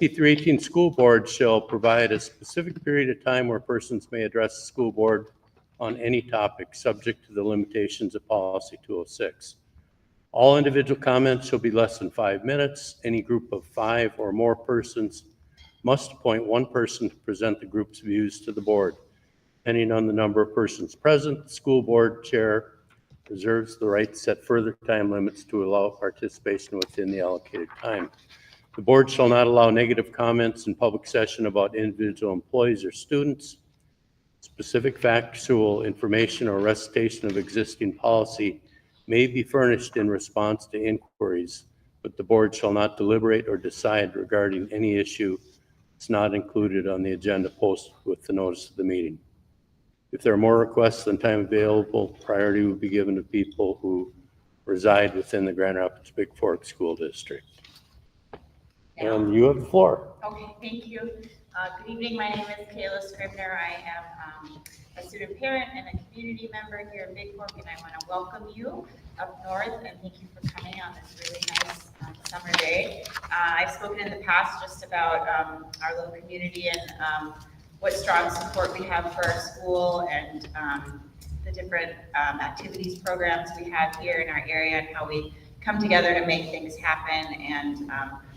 P318 school board shall provide a specific period of time where persons may address the school board on any topic subject to the limitations of policy 206. All individual comments shall be less than 5 minutes. Any group of 5 or more persons must appoint one person to present the group's views to the board. Depending on the number of persons present, the school board chair reserves the right to set further time limits to allow participation within the allocated time. The board shall not allow negative comments in public session about individual employees or students. Specific factual information or recitation of existing policy may be furnished in response to inquiries, but the board shall not deliberate or decide regarding any issue that's not included on the agenda posted with the notice of the meeting. If there are more requests than time available, priority will be given to people who reside within the Grand Rapids Big Fork School District. And you have the floor. Okay, thank you. Good evening. My name is Kayla Scribner. I am a student parent and a community member here in Big Fork, and I want to welcome you up north and thank you for coming on this really nice summer day. I've spoken in the past just about our little community and what strong support we have for our school and the different activities programs we have here in our area and how we come together to make things happen. And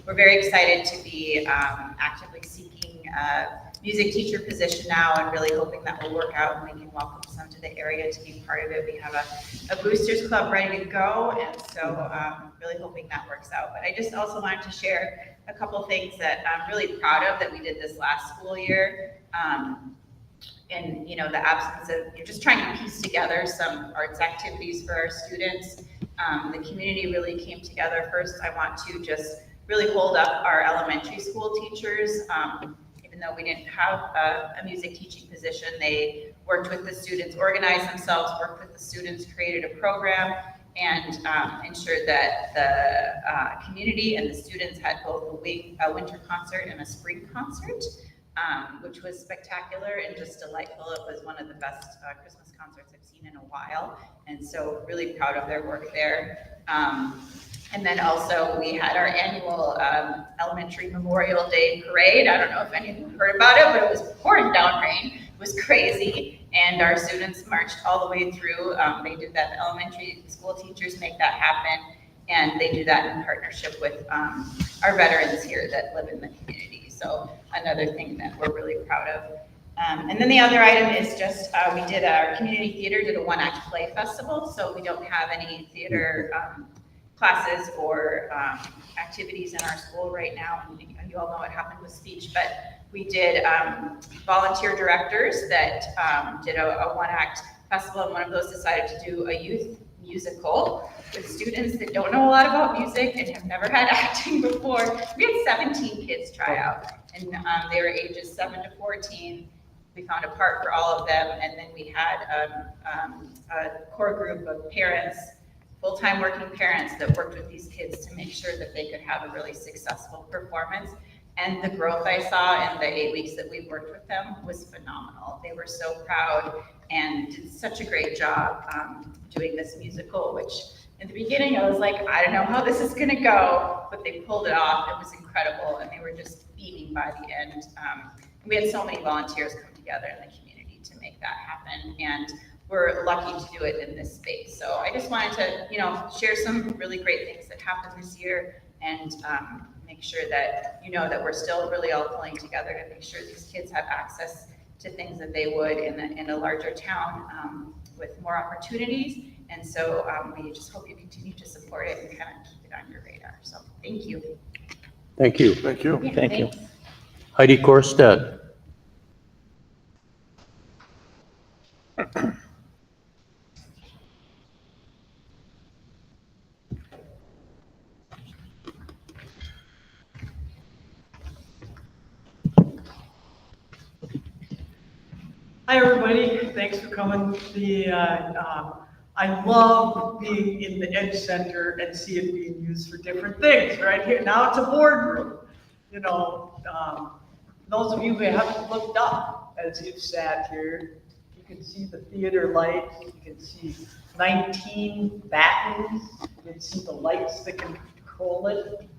we're very excited to be actively seeking a music teacher position now and really hoping that will work out and we can welcome some to the area to be part of it. We have a boosters club ready to go, and so really hoping that works out. But I just also wanted to share a couple things that I'm really proud of that we did this last school year. And you know, the absence of, you're just trying to piece together some arts activities for our students. The community really came together. First, I want to just really hold up our elementary school teachers. Even though we didn't have a music teaching position, they worked with the students, organized themselves, worked with the students, created a program, and ensured that the community and the students had both a winter concert and a spring concert, which was spectacular and just delightful. It was one of the best Christmas concerts I've seen in a while, and so really proud of their work there. And then also we had our annual elementary Memorial Day parade. I don't know if any of you heard about it, but it was pouring down rain. It was crazy. And our students marched all the way through. They did that. The elementary school teachers make that happen. And they do that in partnership with our veterans here that live in the community. So another thing that we're really proud of. And then the other item is just, we did our community theater, did a one-act play festival. So we don't have any theater classes or activities in our school right now. And you all know what happened with speech, but we did volunteer directors that did a one-act festival, and one of those decided to do a youth musical with students that don't know a lot about music and have never had acting before. We had 17 kids try out, and they were ages 7 to 14. We found a part for all of them, and then we had a core group of parents, full-time working parents that worked with these kids to make sure that they could have a really successful performance. And the growth I saw in the 8 weeks that we worked with them was phenomenal. They were so proud and did such a great job doing this musical, which in the beginning I was like, I don't know how this is gonna go, but they pulled it off. It was incredible, and they were just beaming by the end. We had so many volunteers come together in the community to make that happen, and we're lucky to do it in this space. So I just wanted to, you know, share some really great things that happened this year, and make sure that you know that we're still really all pulling together to make sure these kids have access to things that they would in a larger town with more opportunities. And so we just hope you continue to support it and kind of keep it on your radar. So thank you. Thank you. Thank you. Yeah, Thank thanks. you. Heidi Korstead. Hi, everybody. Thanks for coming. I love being in the Ed Center and see it being used for different things right here. Now it's a boardroom. You know, those of you who haven't looked up as you've sat here, you can see the theater lights. You can see 19 battens. You can see the lights that can control it.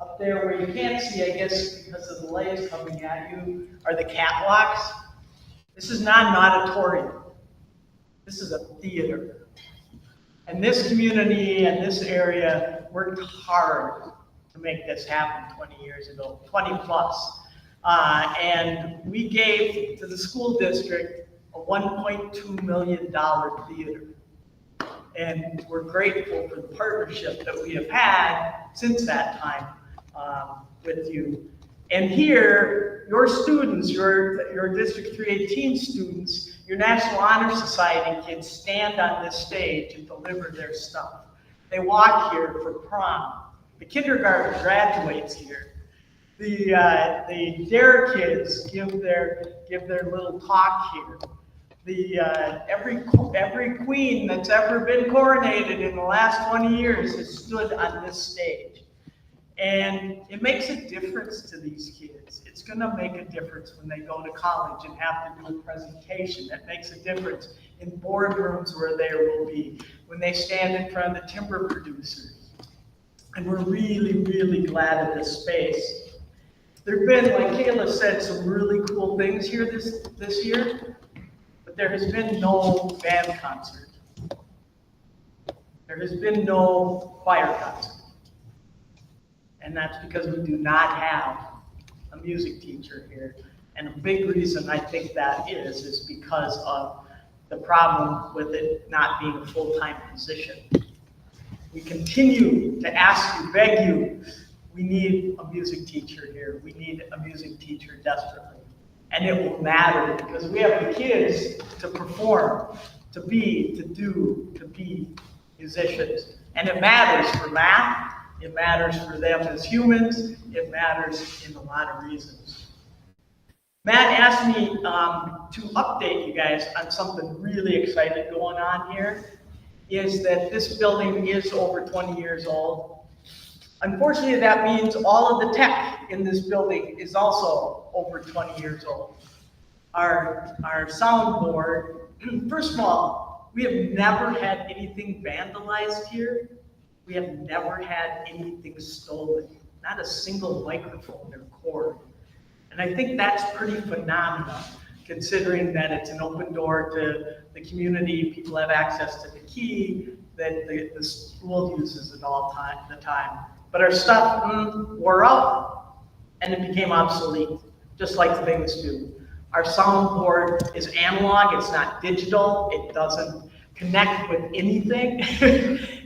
Up there where you can't see, I guess because of the light coming at you, are the catwalks. This is not an auditorium. This is a theater. And this community and this area worked hard to make this happen 20 years ago, 20 plus. And we gave to the school district a $1.2 million theater. And we're grateful for the partnership that we have had since that time with you. And here, your students, your District 318 students, your National Honor Society kids stand on this stage and deliver their stuff. They walk here for prom. The kindergarten graduates here. The DARE kids give their little talk here. Every queen that's ever been coronated in the last 20 years has stood on this stage. And it makes a difference to these kids. It's gonna make a difference when they go to college and have to do a presentation. That makes a difference in boardrooms where they will be, when they stand in front of the timber producers. And we're really, really glad of this space. There've been, like Kayla said, some really cool things here this year, but there has been no band concert. There has been no choir concert. And that's because we do not have a music teacher here. And a big reason I think that is because of the problem with it not being a full-time position. We continue to ask you, beg you, we need a music teacher here. We need a music teacher desperately. And it will matter because we have the kids to perform, to be musicians. And it matters for math. It matters for them as humans. It matters in a lot of reasons. Matt asked me to update you guys on something really exciting going on here, is that this building is over 20 years old. Unfortunately, that means all of the tech in this building is also over 20 years old. Our soundboard, first of all, we have never had anything vandalized here. We have never had anything stolen, not a single microphone or cord. And I think that's pretty phenomenal, considering that it's an open door to the community. People have access to the key that the school uses at all the time. But our stuff wore out and it became obsolete, just like things do. Our soundboard is analog, it's not digital, it doesn't connect with anything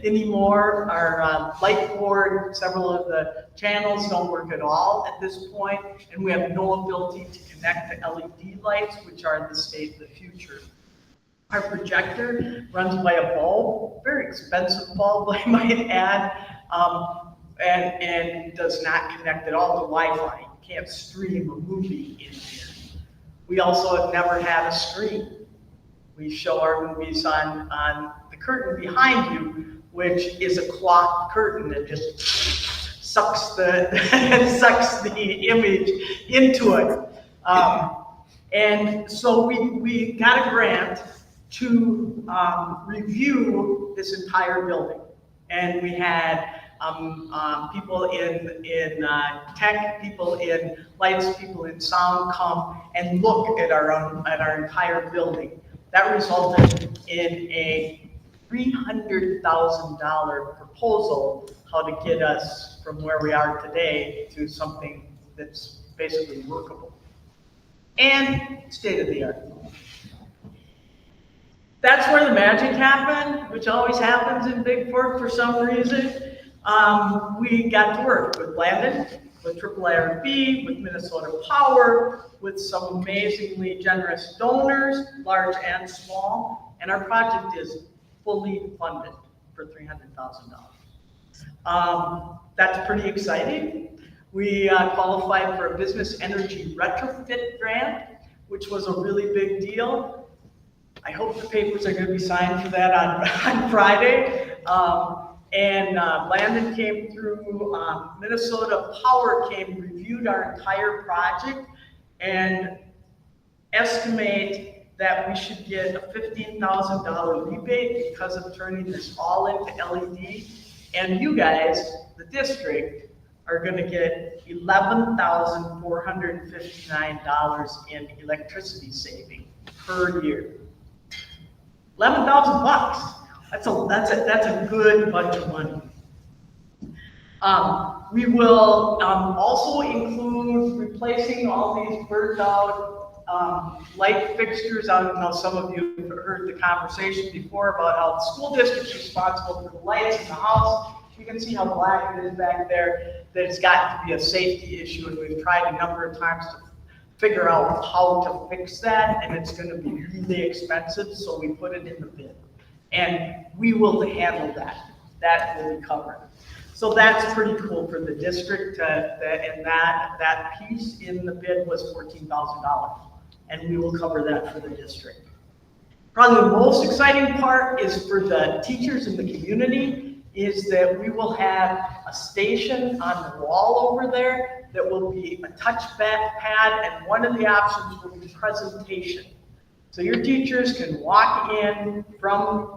anymore. Our light board, several of the channels don't work at all at this point, and we have no ability to connect to LED lights, which are the state of the future. Our projector runs by a bulb, very expensive bulb, I might add, and does not connect at all to Wi-Fi. You can't stream a movie in here. We also have never had a screen. We show our movies on the curtain behind you, which is a cloth curtain that just sucks the image into it. And so we got a grant to review this entire building. And we had people in tech, people in lights, people in sound come and look at our entire building. That resulted in a $300,000 proposal how to get us from where we are today to something that's basically workable and state of the art. That's where the magic happened, which always happens in Big Fork for some reason. We got to work with Landon, with IIRB, with Minnesota Power, with some amazingly generous donors, large and small, and our project is fully funded for $300,000. That's pretty exciting. We qualified for a business energy retrofit grant, which was a really big deal. I hope the papers are going to be signed for that on Friday. And Landon came through, Minnesota Power came, reviewed our entire project, and estimate that we should get a $15,000 rebate because of turning this all into LED. And you guys, the district, are gonna get $11,459 in electricity saving per year. 11,000 bucks. That's a good bunch of money. We will also include replacing all these burned out light fixtures. I don't know, some of you have heard the conversation before about how the school district's responsible for the lights in the house. You can see how black it is back there, that it's got to be a safety issue, and we've tried a number of times to figure out how to fix that, and it's gonna be really expensive, so we put it in the bid. And we will handle that. That will be covered. So that's pretty cool for the district, and that piece in the bid was $14,000, and we will cover that for the district. Probably the most exciting part is for the teachers in the community, is that we will have a station on the wall over there that will be a touch pad, and one of the options will be presentation. So your teachers can walk in from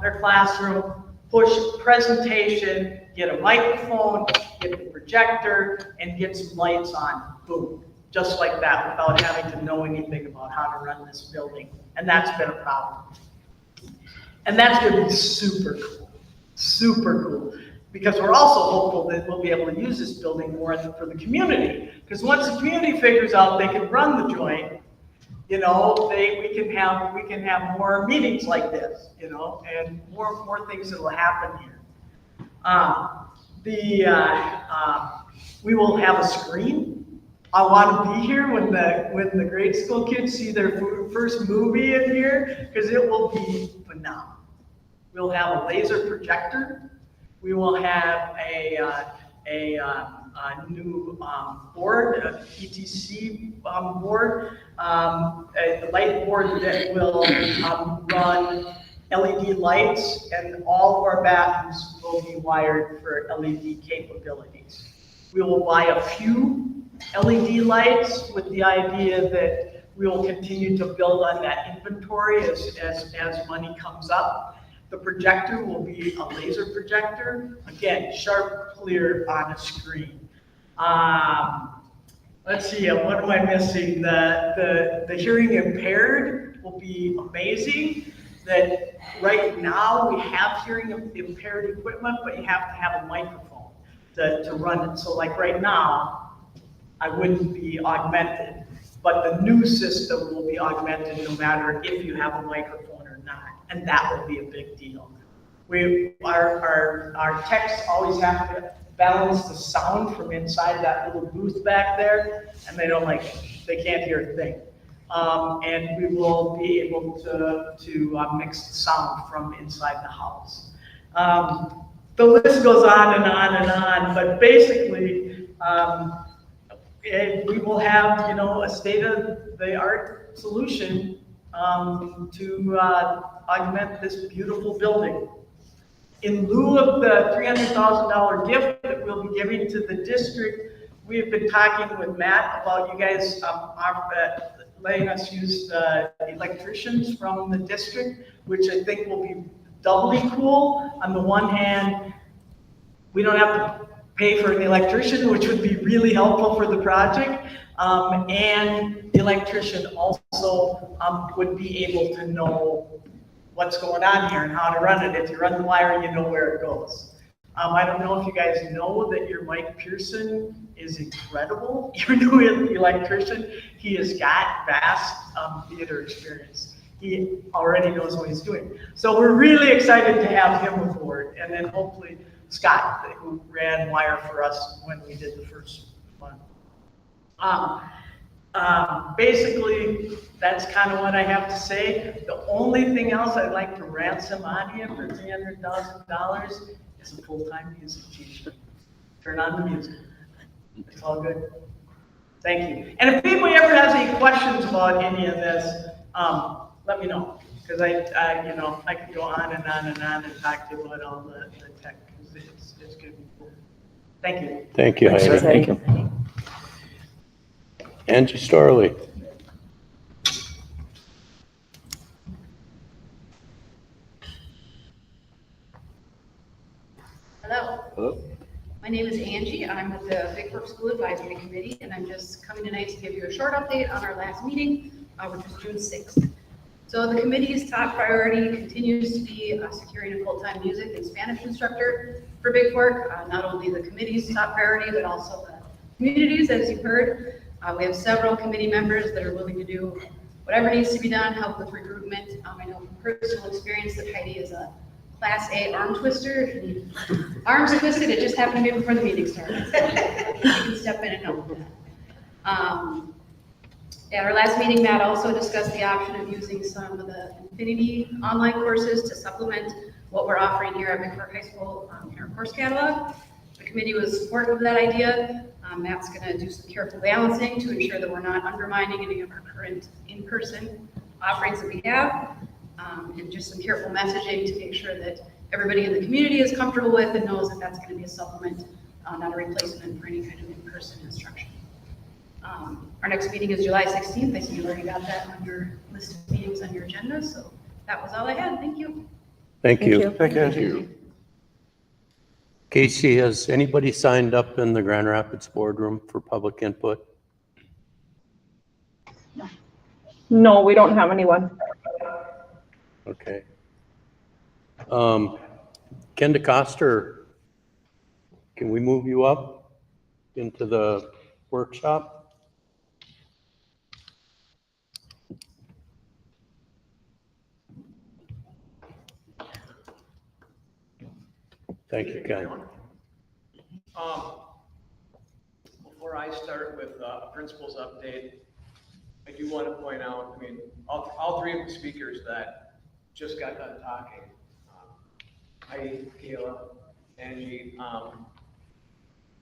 their classroom, push presentation, get a microphone, get the projector, and get some lights on, boom, just like that, without having to know anything about how to run this building. And that's been a problem. And that's gonna be super cool, because we're also hopeful that we'll be able to use this building more for the community. Because once the community figures out they can run the joint, you know, we can have more meetings like this, you know, and more things that will happen here. We will have a screen. I want to be here when the grade school kids see their first movie in here, because it will be phenomenal. We'll have a laser projector. We will have a new board, a ETC board, a light board that will run LED lights, and all of our bathrooms will be wired for LED capabilities. We will buy a few LED lights with the idea that we will continue to build on that inventory as money comes up. The projector will be a laser projector, again, sharp, clear on a screen. Let's see, what am I missing? The hearing impaired will be amazing. That right now we have hearing impaired equipment, but you have to have a microphone to run it. So like right now, I wouldn't be augmented, but the new system will be augmented no matter if you have a microphone or not, and that will be a big deal. Our techs always have to balance the sound from inside that little booth back there, and they can't hear a thing. And we will be able to mix the sound from inside the house. The list goes on and on and on, but basically, we will have, you know, a state-of-the-art solution to augment this beautiful building. In lieu of the $300,000 gift that we'll be giving to the district, we have been talking with Matt about you guys letting us use the electricians from the district, which I think will be doubly cool. On the one hand, we don't have to pay for an electrician, which would be really helpful for the project. And the electrician also would be able to know what's going on here and how to run it. If you run the wire, you know where it goes. I don't know if you guys know that your Mike Pearson is incredible. Your new electrician, he has got vast theater experience. He already knows what he's doing. So we're really excited to have him aboard. And then hopefully Scott, who ran wire for us when we did the first one. Basically, that's kind of what I have to say. The only thing else I'd like to ransom on you for $300,000 is a full-time music teacher. Turn on the music. It's all good. Thank you. And if anybody ever has any questions about any of this, let me know. Because I could go on and on and on and talk to you about all the tech. It's going to be cool. Thank you. Thank you, Thanks, Heidi. sir. Thank you. Angie Storley. Hello. Hello. My name is Angie. Fork School Advisory Committee, and I'm just coming tonight to give you a short update on our last meeting, which was June 6th. So the committee's top priority continues to be securing a full-time music and Spanish instructor for Big Fork. Not only the committee's top priority, but also the communities, as you've heard. We have several committee members that are willing to do whatever needs to be done, help with recruitment. I know from personal experience that Heidi is a Class A arm twister. If you need arms twisted, it just happened to be before the meeting started. You can step in and help with that. At our last meeting, Matt also discussed the option of using some of the Infinity online courses to supplement what we're offering here at Big Fork High School in our course catalog. The committee was supportive of that idea. Matt's going to do some careful balancing to ensure that we're not undermining any of our current in-person offerings that we have, and just some careful messaging to make sure that everybody in the community is comfortable with and knows that that's going to be a supplement, not a replacement for any kind of in-person instruction. Our next meeting is July 16th. I see you already got that on your list of meetings on your agenda, so that was all I had. Thank you. Thank you. Thank you. Casey, has anybody signed up in the Grand Rapids boardroom for public input? No, we don't have anyone. Okay. Ken DeCoster, can we move you up into the workshop? Thank you, Ken. Before I start with a principal's update, I do want to point out, I mean, all three of the speakers that just got done talking, Heidi, Kayla, Angie,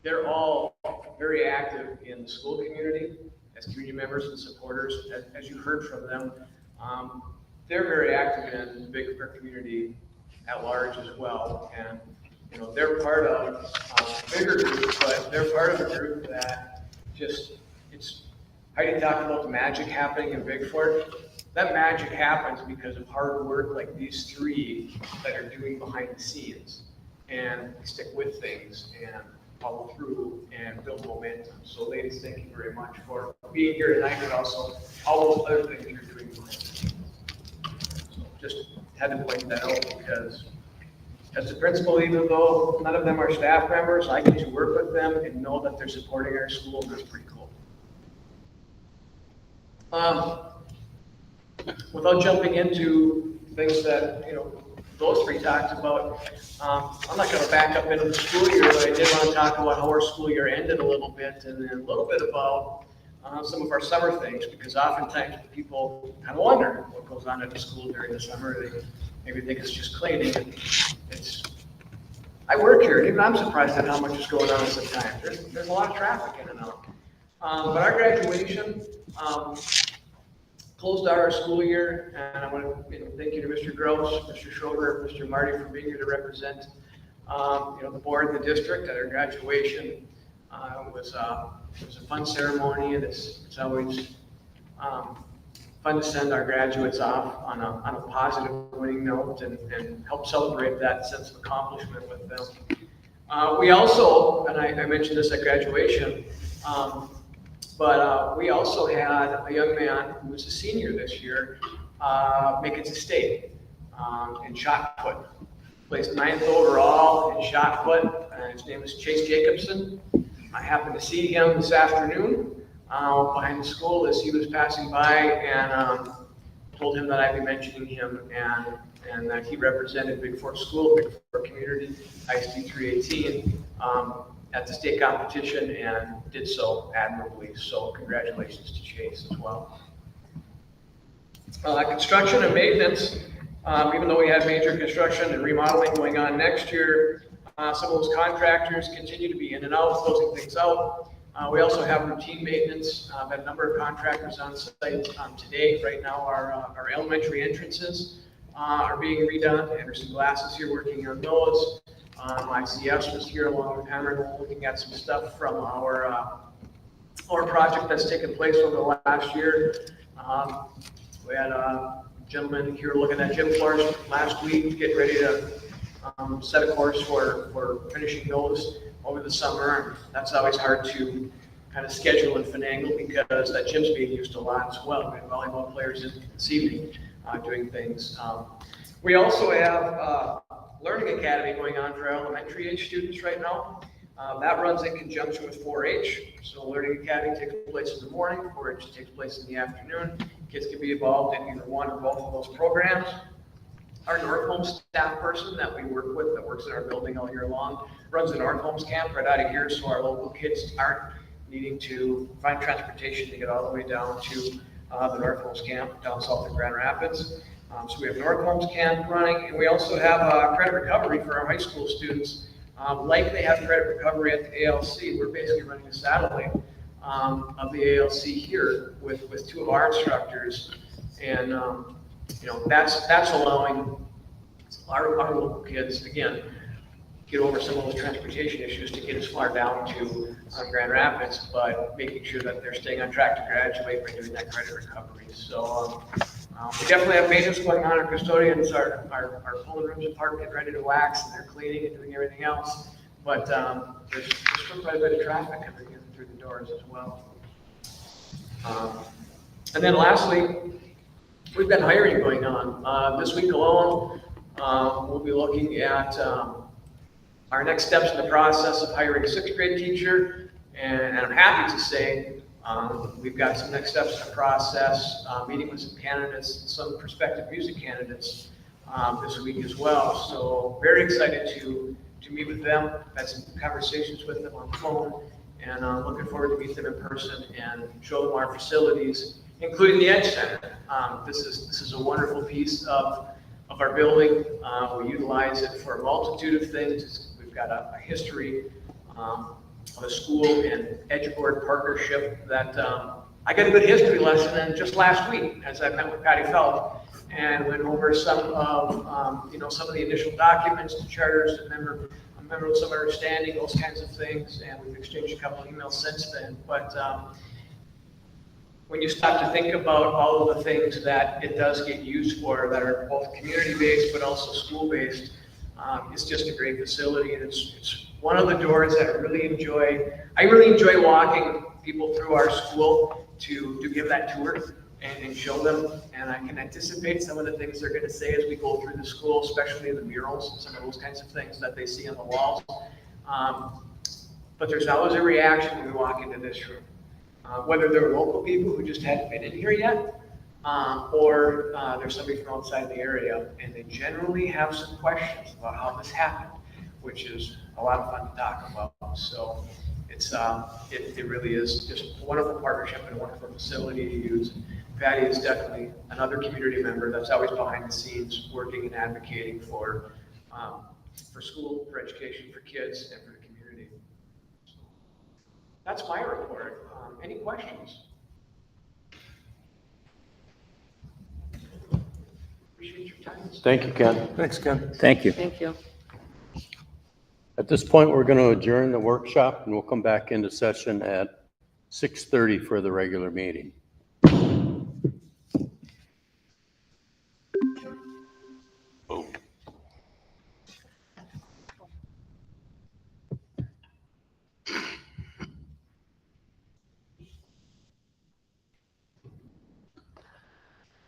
they're all very active in the school community as community members and supporters. As you heard from them, they're very active in the Big Fork community at large as well. And you know, they're part of a bigger group, but they're part of a group that just, Heidi talked about the magic happening in Big Fork. That magic happens because of hard work like these three that are doing behind the scenes and stick with things and follow through and build momentum. So ladies, thank you very much for being here tonight, but also all those other things you're doing behind the scenes. So just had to point that out because as a principal, even though none of them are staff members, I get to work with them and know that they're supporting our school, and that's pretty cool. Without jumping into things that, you know, those three talked about, I'm not going to back up into the school year, but I did want to talk about how our school year ended a little bit, and then a little bit about some of our summer things, because oftentimes people kind of wonder what goes on at the school during the summer. They maybe think it's just cleaning. I work here, and even I'm surprised at how much is going on sometimes. There's a lot of traffic in and out. But our graduation closed out our school year, and I want to thank you to Mr. Gross, Mr. Schroeder, Mr. Marty for being here to represent the board and the district at our graduation. It was a fun ceremony, and it's always fun to send our graduates off on a positive winning note and help celebrate that sense of accomplishment with them. We also, and I mentioned this at graduation, but we also had a young man who was a senior this year make it to state in shot put. Placed 9th overall in shot put, and his name is Chase Jacobson. I happened to see him this afternoon behind the school as he was passing by, and told him that I'd be mentioning him and that he represented Big Fork School, Big Fork Community, ISD 318 at the state competition and did so admirably. So congratulations to Chase as well. Construction and maintenance, even though we have major construction and remodeling going on next year, some of those contractors continue to be in and out, closing things out. We also have routine maintenance. I've had a number of contractors on site today. Right now, our elementary entrances are being redone. Anderson Glass is here working on those. ICS was here along with Henry looking at some stuff from our project that's taken place over the last year. We had a gentleman here looking at gym floors last week, getting ready to set a course for finishing those. over the summer. That's always hard to kind of schedule and finagle because that gym's being used a lot as well. We have volleyball players in this evening doing things. We also have Learning Academy going on for elementary age students right now. That runs in conjunction with 4-H. So Learning Academy takes place in the morning, 4-H takes place in the afternoon. Kids can be involved in either one or both of those programs. Our North Holmes staff person that we work with that works in our building all year long runs the North Holmes camp right out of here, so our local kids aren't needing to find transportation to get all the way down to the North Holmes camp down south of Grand Rapids. So we have North Holmes camp running, and we also have credit recovery for our high school students. Like they have credit recovery at the ALC, we're basically running a satellite of the ALC here with two of our instructors, and that's allowing our local kids, again, get over some of those transportation issues to get as far down to Grand Rapids, but making sure that they're staying on track to graduate by doing that credit recovery. So we definitely have maintenance going on. Our custodians are pulling rooms apart, getting ready to wax, and they're cleaning and doing everything else. But there's still quite a bit of traffic coming in through the doors as well. And then lastly, we've got hiring going on. This week alone, we'll be looking at our next steps in the process of hiring a 6th grade teacher. And I'm happy to say we've got some next steps in the process, meeting with some candidates, some prospective music candidates this week as well. So very excited to meet with them. Had some conversations with them on the phone, and looking forward to meet them in person and show them our facilities, including the Edge Center. This is a wonderful piece of our building. We utilize it for a multitude of things. We've got a history of a school and Edge Board partnership that I got a good history lesson in just last week as I met with Patty Felt and went over some of some of the initial documents, the charters, a memorandum of understanding, those kinds of things, and we've exchanged a couple of emails since then. But when you stop to think about all of the things that it does get used for that are both community-based but also school-based, it's just a great facility, and it's one of the doors that I really enjoy. I really enjoy walking people through our school to give that tour and show them, and I can anticipate some of the things they're going to say as we go through the school, especially the murals and some of those kinds of things that they see on the walls. But there's always a reaction when we walk into this room. Whether they're local people who just hadn't been in here yet, or there's somebody from outside the area, and they generally have some questions about how this happened, which is a lot of fun to talk about. So it really is just a wonderful partnership and a wonderful facility to use. Patty is definitely another community member that's always behind the scenes working and advocating for school, for education, for kids, and for the community. So that's my report. Any questions? Appreciate your time. Thank you, Ken. Thanks, Ken. Thank you. Thank you. At this point, we're going to adjourn the workshop, and we'll come back into session at 6:30 for the regular meeting.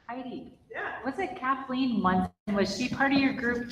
Heidi, was it Kathleen Munson? Was she part of your group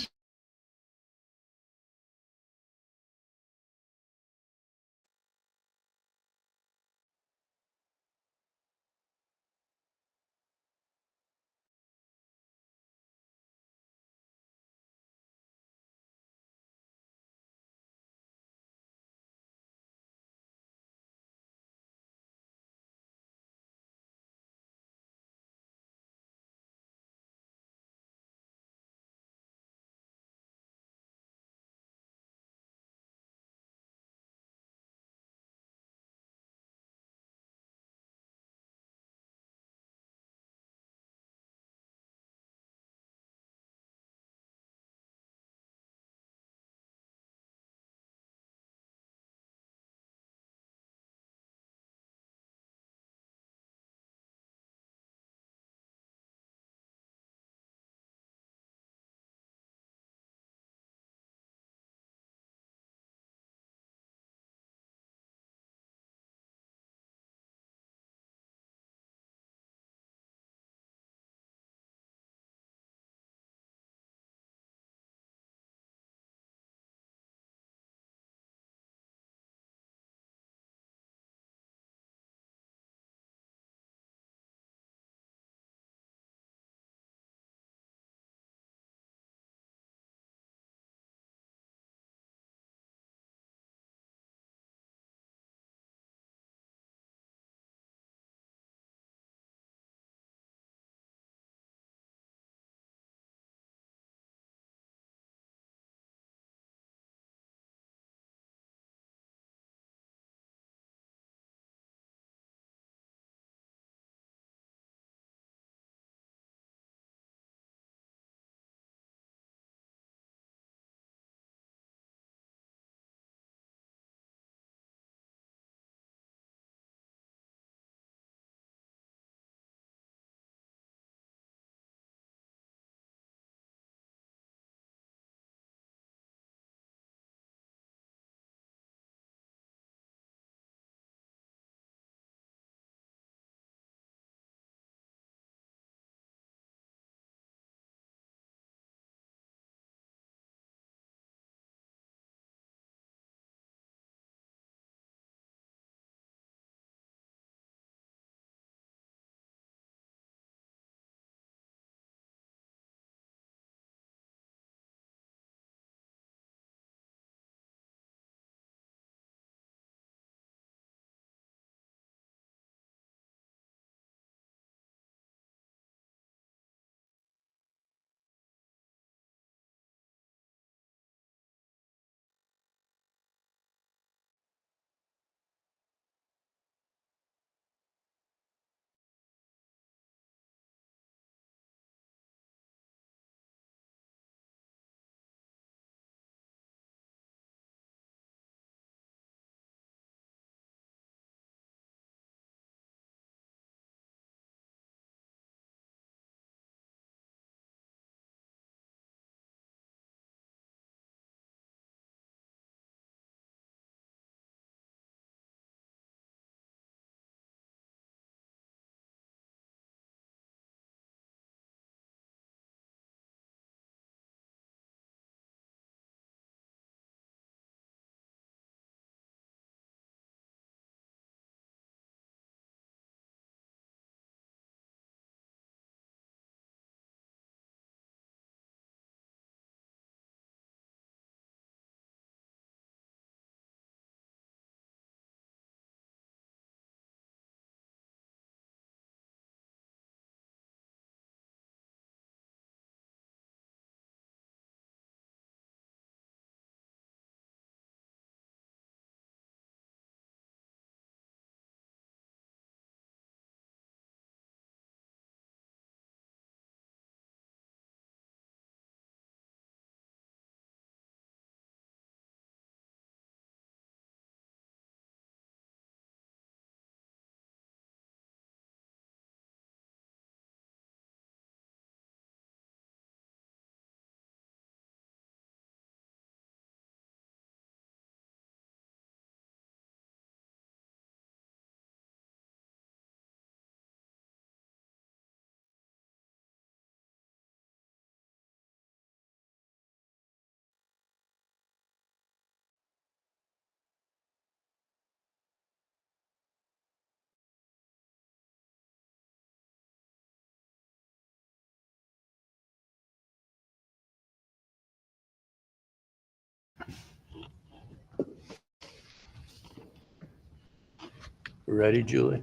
Ready, Julie?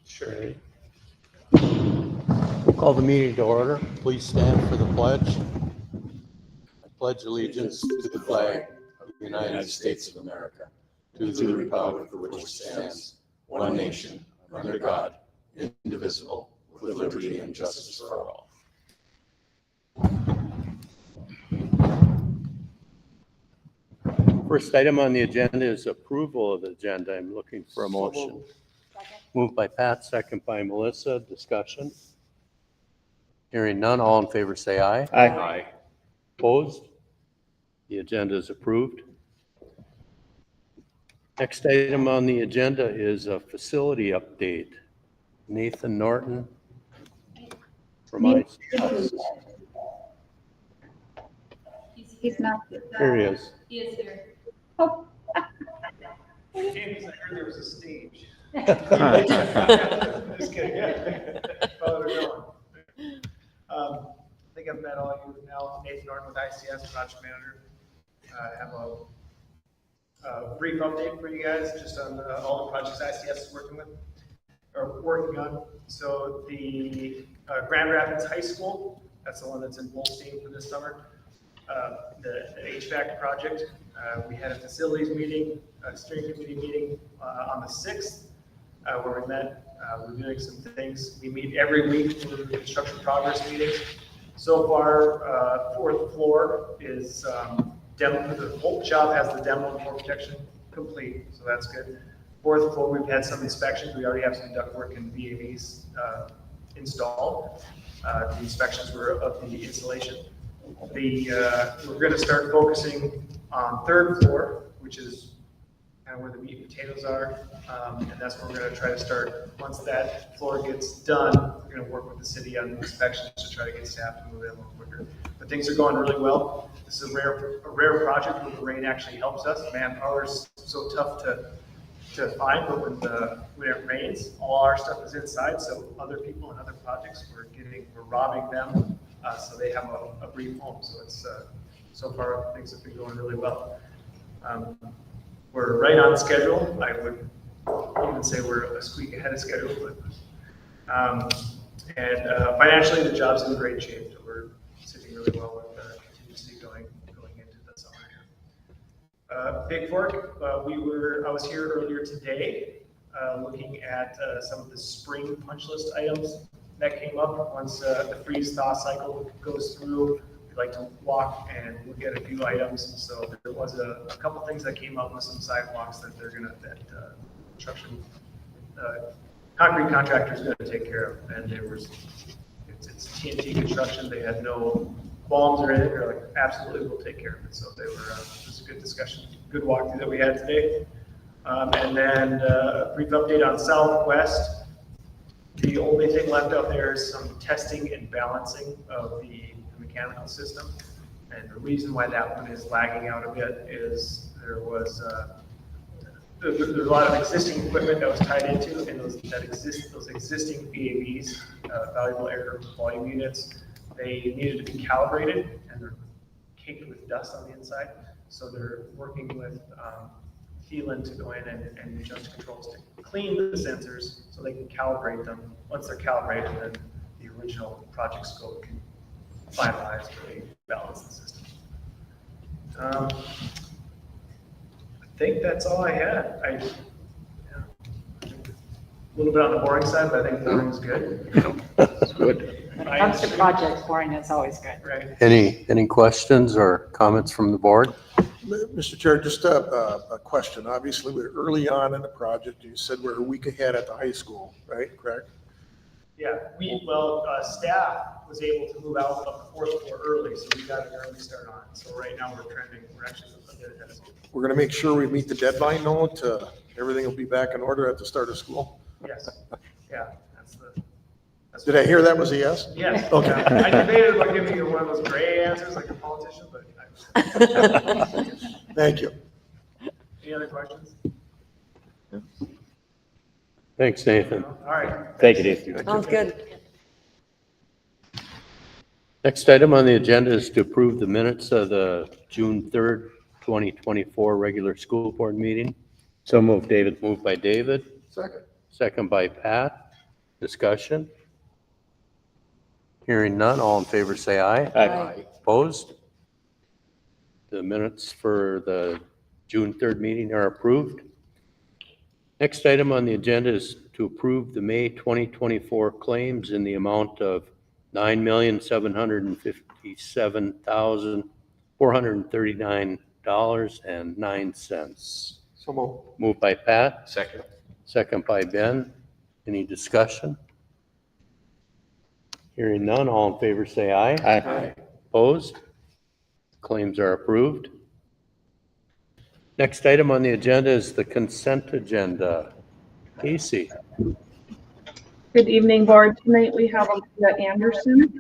Sure. We'll call the meeting to order. Please stand for the pledge. I pledge allegiance to the flag of the United States of America, to the republic for which it stands, one nation, under God, indivisible, with liberty and justice for all. First item on the agenda is approval of the agenda. I'm looking for a motion. Moved by Pat, second by Melissa. Discussion. Hearing none, all in favor say aye. Aye. Opposed? The agenda is approved. Next item on the agenda is a facility update. Nathan Norton from ISD. He's not. Here he is. He is here. James, I heard there was a stage. Just kidding. Follow it going. I think I've met all of you now. Nathan Norton with ICS, project manager. I have a brief update for you guys just on all the projects ICS is working on. So the Grand Rapids High School, that's the one that's in full steam for this summer. The HVAC project, we had a facilities meeting, a steering committee meeting on the 6th, where we met, reviewing some things. We meet every week for construction progress meetings. So far, fourth floor is demo. The whole job has the demo and floor protection complete, so that's good. Fourth floor, we've had some inspections. We already have some ductwork and VAVs installed. The inspections were of the installation. We're going to start focusing on third floor, which is kind of where the meat and potatoes are, and that's where we're going to try to start. Once that floor gets done, we're going to work with the city on inspections to try to get staff to move in a little quicker. But things are going really well. This is a rare project where the rain actually helps us. Manpower is so tough to find, but when it rains, all our stuff is inside. So other people and other projects, we're robbing them. So they have a brief home. So it's so far things have been going really well. We're right on schedule. I would even say we're a squeak ahead of schedule. But, financially, the job's in great shape. So we're sitting really well with contingency going into the summer. Big Fork, I was here earlier today looking at some of the spring punch list items that came up. Once the freeze-thaw cycle goes through, we like to walk and look at a few items. So there was a couple things that came up with some sidewalks that construction concrete contractor's going to take care of. And it's TNT construction. They had no qualms or anything. They're like, absolutely, we'll take care of it. So it was a good discussion, good walkthrough that we had today. And then a brief update on Southwest. The only thing left out there is some testing and balancing of the mechanical system. And the reason why that one is lagging out a bit is there's a lot of existing equipment that was tied into, and those existing VAVs, valuable air volume units, they needed to be calibrated, and they're caked with dust on the inside. So they're working with Thielen to go in and adjust controls to clean the sensors so they can calibrate them. Once they're calibrated, then the original project scope can finalize really balance the system. I think that's all I had. A little bit on the boring side, but I think boring is good. That's good. When it comes to projects, boring is always good. Right. Any questions or comments from the board? Mr. Chair, just a question. Obviously, we're early on in the project. You said we're a week ahead at the high school, right? Correct? Yeah, staff was able to move out of the fourth floor early, so we got an early start on it. So right now we're actually a bit ahead of schedule. We're going to make sure we meet the deadline, though, everything will be back in order at the start of school. Yes, yeah, Did I hear that was a yes? Yes. Okay. Yeah. I debated about giving you one of those gray answers like a politician, but Thank you. any other questions? Thanks, Nathan. All right. Thank you, Dave. Sounds good. Next item on the agenda is to approve the minutes of the June 3rd, 2024 regular school board meeting. So moved, David. Moved by David, Second. second by Pat. Discussion? Hearing none, all in favor say aye. Aye. Opposed? The minutes for the June 3rd meeting are approved. Next item on the agenda is to approve the May 2024 claims in the amount of $9,757,439.09. So moved. Moved by Pat, Second. second by Ben. Any discussion? Hearing none, all in favor say aye. Aye. Opposed? Claims are approved. Next item on the agenda is the consent agenda. Casey, Good evening, board. Tonight we have Olivia Anderson,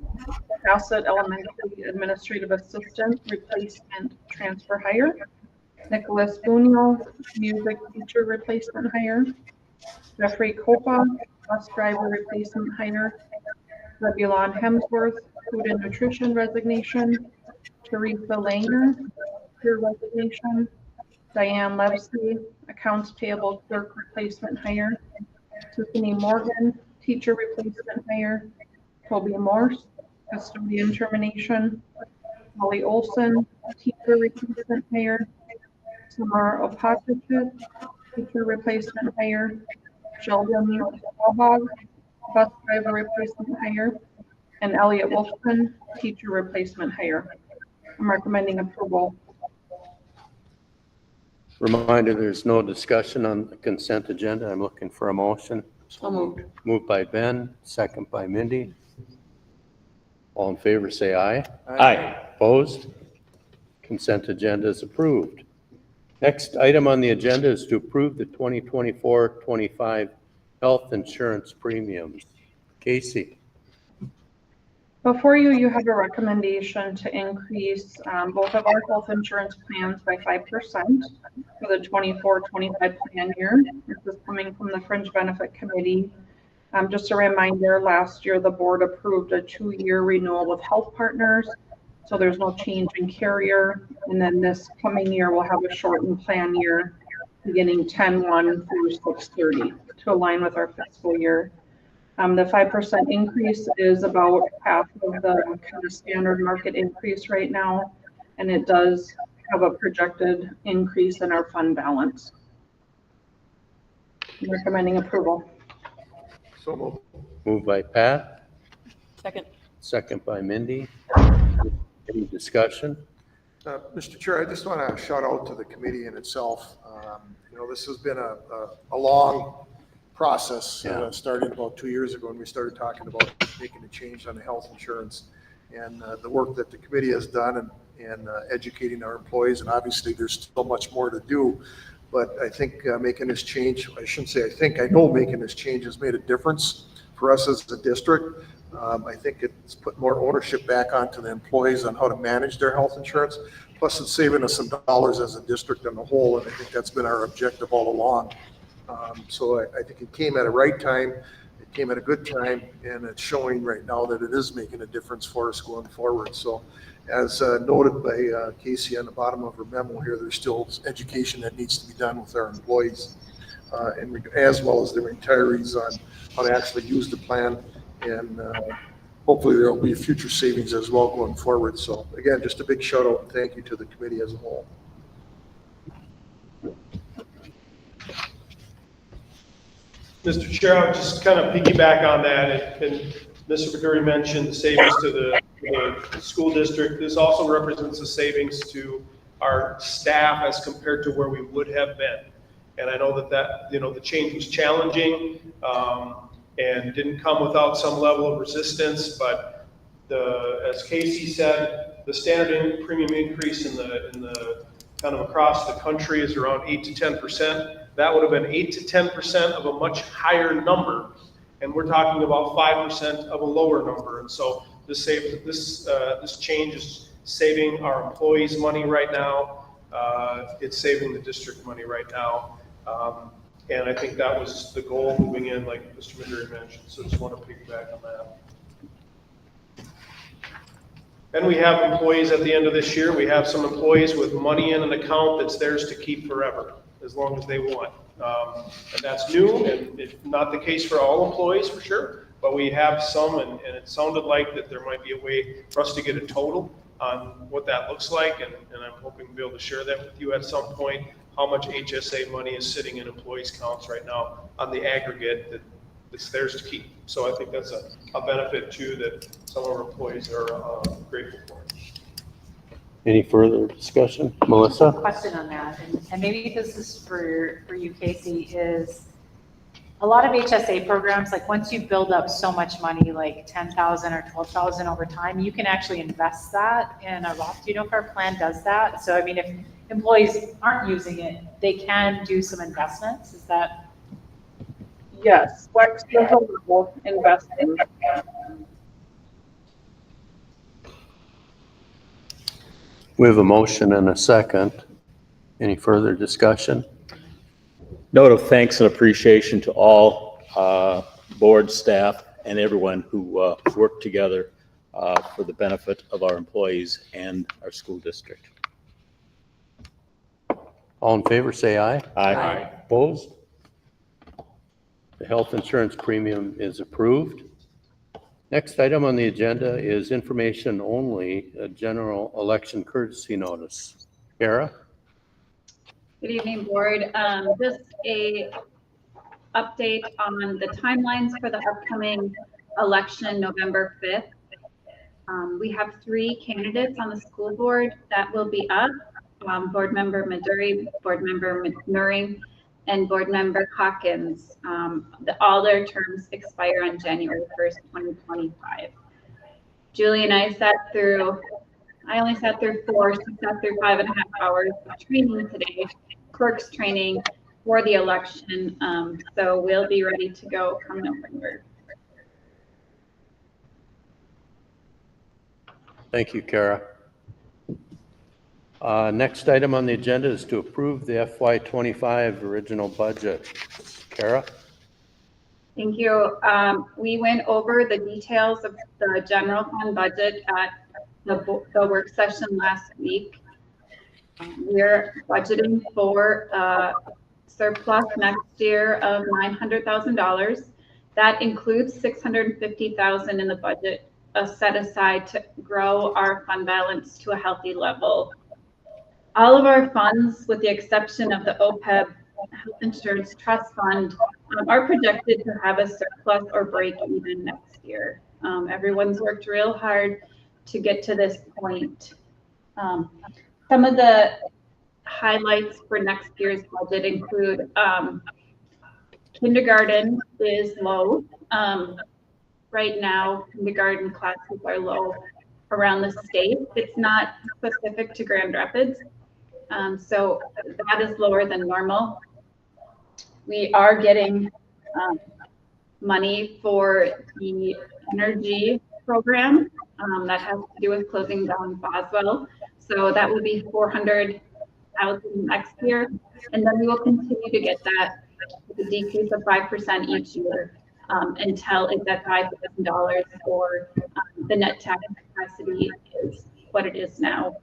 Bassett Elementary Administrative Assistant, replacement transfer hire. Nicholas Bunio, music teacher replacement hire. Jeffrey Copa, bus driver replacement hire. Zebulon Hemsworth, food and nutrition resignation. Teresa Langer, career resignation. Diane Levesey, accounts payable clerk replacement hire. Tiffany Morgan, teacher replacement hire. Toby Morse, custodian termination. Molly Olson, teacher replacement hire. Samar Opatich, teacher replacement hire. Sheldon Wabog, bus driver replacement hire. And Elliot Wolfson, teacher replacement hire. I'm recommending approval. reminder, there's no discussion on the consent agenda. I'm looking for a motion. So moved. Moved by Ben, second by Mindy. All in favor say aye. Aye. Opposed? Consent agenda is approved. Next item on the agenda is to approve the 2024-25 health insurance premiums. Casey, Before you, you have a recommendation to increase both of our health insurance plans by 5% for the 24-25 plan year. This is coming from the Fringe Benefit Committee. Just a reminder, last year the board approved a 2-year renewal with Health Partners, so there's no change in carrier. And then this coming year, we'll have a shortened plan year beginning 10/1 through 6/30 to align with our fiscal year. The 5% increase is about half of the kind of standard market increase right now, and it does have a projected increase in our fund balance. I'm recommending approval. So moved. moved by Pat, Second. second by Mindy. Any discussion? Mr. Chair, I just want to shout out to the committee in itself. This has been a long process, Yeah. starting about 2 years ago when we started talking about making a change on the health insurance, and the work that the committee has done and educating our employees. And obviously, there's still much more to do. But I think making this change, I shouldn't say I think, I know making this change has made a difference for us as a district. I think it's put more ownership back onto the employees on how to manage their health insurance. Plus, it's saving us some dollars as a district on the whole, and I think that's been our objective all along. So I think it came at a right time, it came at a good time, and it's showing right now that it is making a difference for us going forward. So as noted by Casey on the bottom of her memo here, there's still education that needs to be done with our employees, and as well as the retirees on how to actually use the plan. And hopefully there will be future savings as well going forward. So again, just a big shout out and thank you to the committee as a whole. Mr. Chair, I'll just kind of piggyback on that, and Mr. Baduri mentioned the savings to the school district. This also represents the savings to our staff as compared to where we would have been. And I know that the change was challenging and didn't come without some level of resistance, but as Casey said, the standard premium increase in the kind of across the country is around 8 to 10%. That would have been 8 to 10% of a much higher number, and we're talking about 5% of a lower number. And so this change is saving our employees money right now. It's saving the district money right now, and I think that was the goal moving in, like Mr. Maduri mentioned. So just want to piggyback on that. Then we have employees at the end of this year. We have some employees with money in an account that's theirs to keep forever, as long as they want. And that's new, and it's not the case for all employees, for sure, but we have some, and it sounded like that there might be a way for us to get a total on what that looks like, and I'm hoping to be able to share that with you at some point, how much HSA money is sitting in employees' accounts right now on the aggregate that it's theirs to keep. So I think that's a benefit too that some of our employees are grateful for. Any further discussion? Melissa? Question on that, and maybe this is for you, Casey, is a lot of HSA programs, like once you build up so much money, like 10,000 or 12,000 over time, you can actually invest that in a Roth. Do you know if our plan does that? So I mean, if employees aren't using it, they can do some investments. Is that? Yes, flexible investing. We have a motion and a second. Any further discussion? Note of thanks and appreciation to all board staff and everyone who worked together for the benefit of our employees and our school district. All in favor, say aye. Aye. Opposed? The health insurance premium is approved. Next item on the agenda is information only, a general election courtesy notice. Kara? Good evening, board. Just a update on the timelines for the upcoming election, November 5th. We have 3 candidates on the school board that will be up. Board member Maduri, board member McNuring, and board member Hawkins. All their terms expire on January 1st, 2025. Julie and I only sat through 4, she sat through 5.5 hours of training today, clerks training for the election. So we'll be ready to go come November. Thank you, Kara. Next item on the agenda is to approve the FY25 original budget. Kara? Thank you. We went over the details of the general fund budget at the work session last week. We're budgeting for surplus next year of $900,000. That includes $650,000 in the budget set aside to grow our fund balance to a healthy level. All of our funds, with the exception of the OPEB Health Insurance Trust Fund, are projected to have a surplus or break even next year. Everyone's worked real hard to get to this point. Some of the highlights for next year's budget include kindergarten is low. Right now, kindergarten classes are low around the state. It's not specific to Grand Rapids. So that is lower than normal. We are getting money for the energy program that has to do with closing down Boswell. So that will be $400,000 next year. And then we will continue to get that with a decrease of 5% each year until it's at $5,000 or the net tax capacity is what it is now.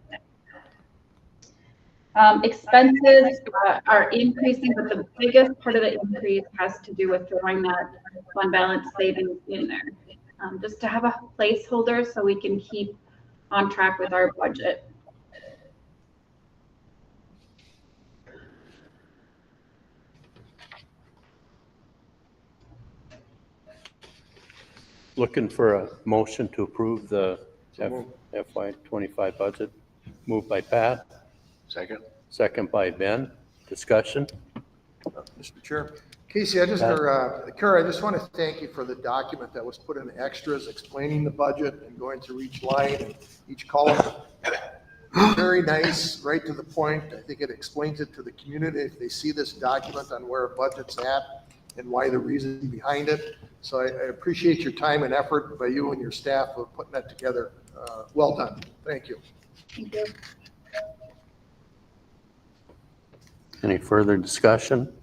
Expenses are increasing, but the biggest part of the increase has to do with throwing that fund balance savings in there, just to have a placeholder so we can keep on track with our budget. Looking for a motion to approve the FY25 budget. Moved by Pat. Second. Second by Ben. Discussion? Mr. Chair. Casey, Kara, I just want to thank you for the document that was put in extras explaining the budget and going through each line and each column. Very nice, right to the point. I think it explains it to the community if they see this document on where a budget's at and why the reason behind it. So I appreciate your time and effort by you and your staff of putting that together. Well done. Thank you. Thank you. Any further discussion?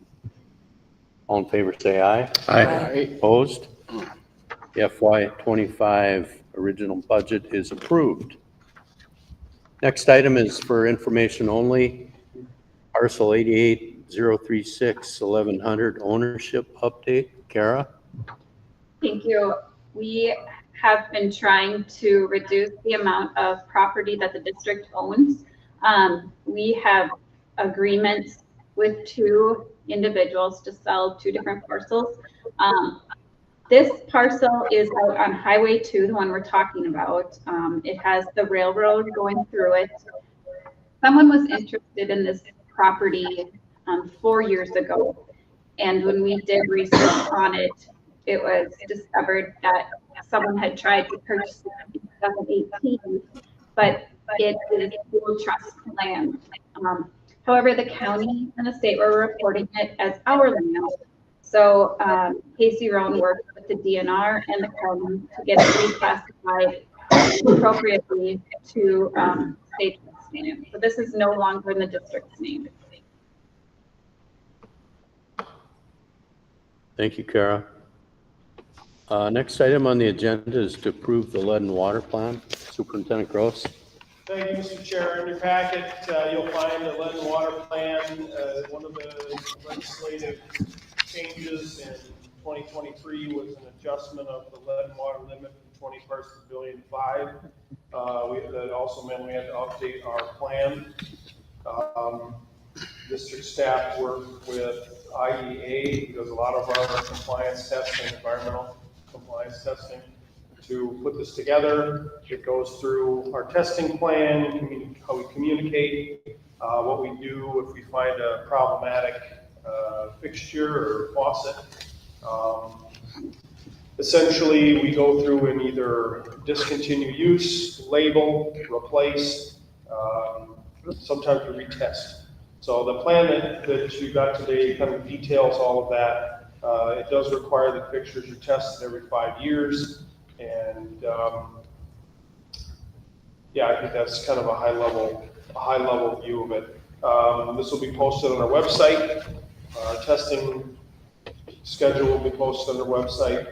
All in favor, say aye. Aye. Opposed? The FY25 original budget is approved. Next item is for information only. Parcel 88036 1100 ownership update. Kara? Thank you. We have been trying to reduce the amount of property that the district owns. We have agreements with two individuals to sell two different parcels. This parcel is out on Highway 2, the one we're talking about. It has the railroad going through it. Someone was interested in this property 4 years ago. And when we did research on it, it was discovered that someone had tried to purchase it in 2018, but it is dual trust land. However, the county and the state were reporting it as our land. So Casey Roan worked with the DNR and the county to get it reclassified appropriately to state trust land. So this is no longer in the district's name. Thank you, Kara. Next item on the agenda is to approve the lead and water plan. Superintendent Gross. Thank you, Mr. Chair. In your packet, you'll find the lead and water plan. One of the legislative changes in 2023 was an adjustment of the lead and water limit from 20 parts per billion 5. That also meant we had to update our plan. District staff worked with IEA because a lot of our compliance testing, environmental compliance testing, to put this together. It goes through our testing plan, how we communicate, what we do if we find a problematic fixture or faucet. Essentially, we go through and either discontinue use, label, replace, sometimes we retest. So the plan that you got today kind of details all of that. It does require that fixtures are tested every 5 years. And yeah, I think that's kind of a high level view of it. This will be posted on our website. Our testing schedule will be posted on our website.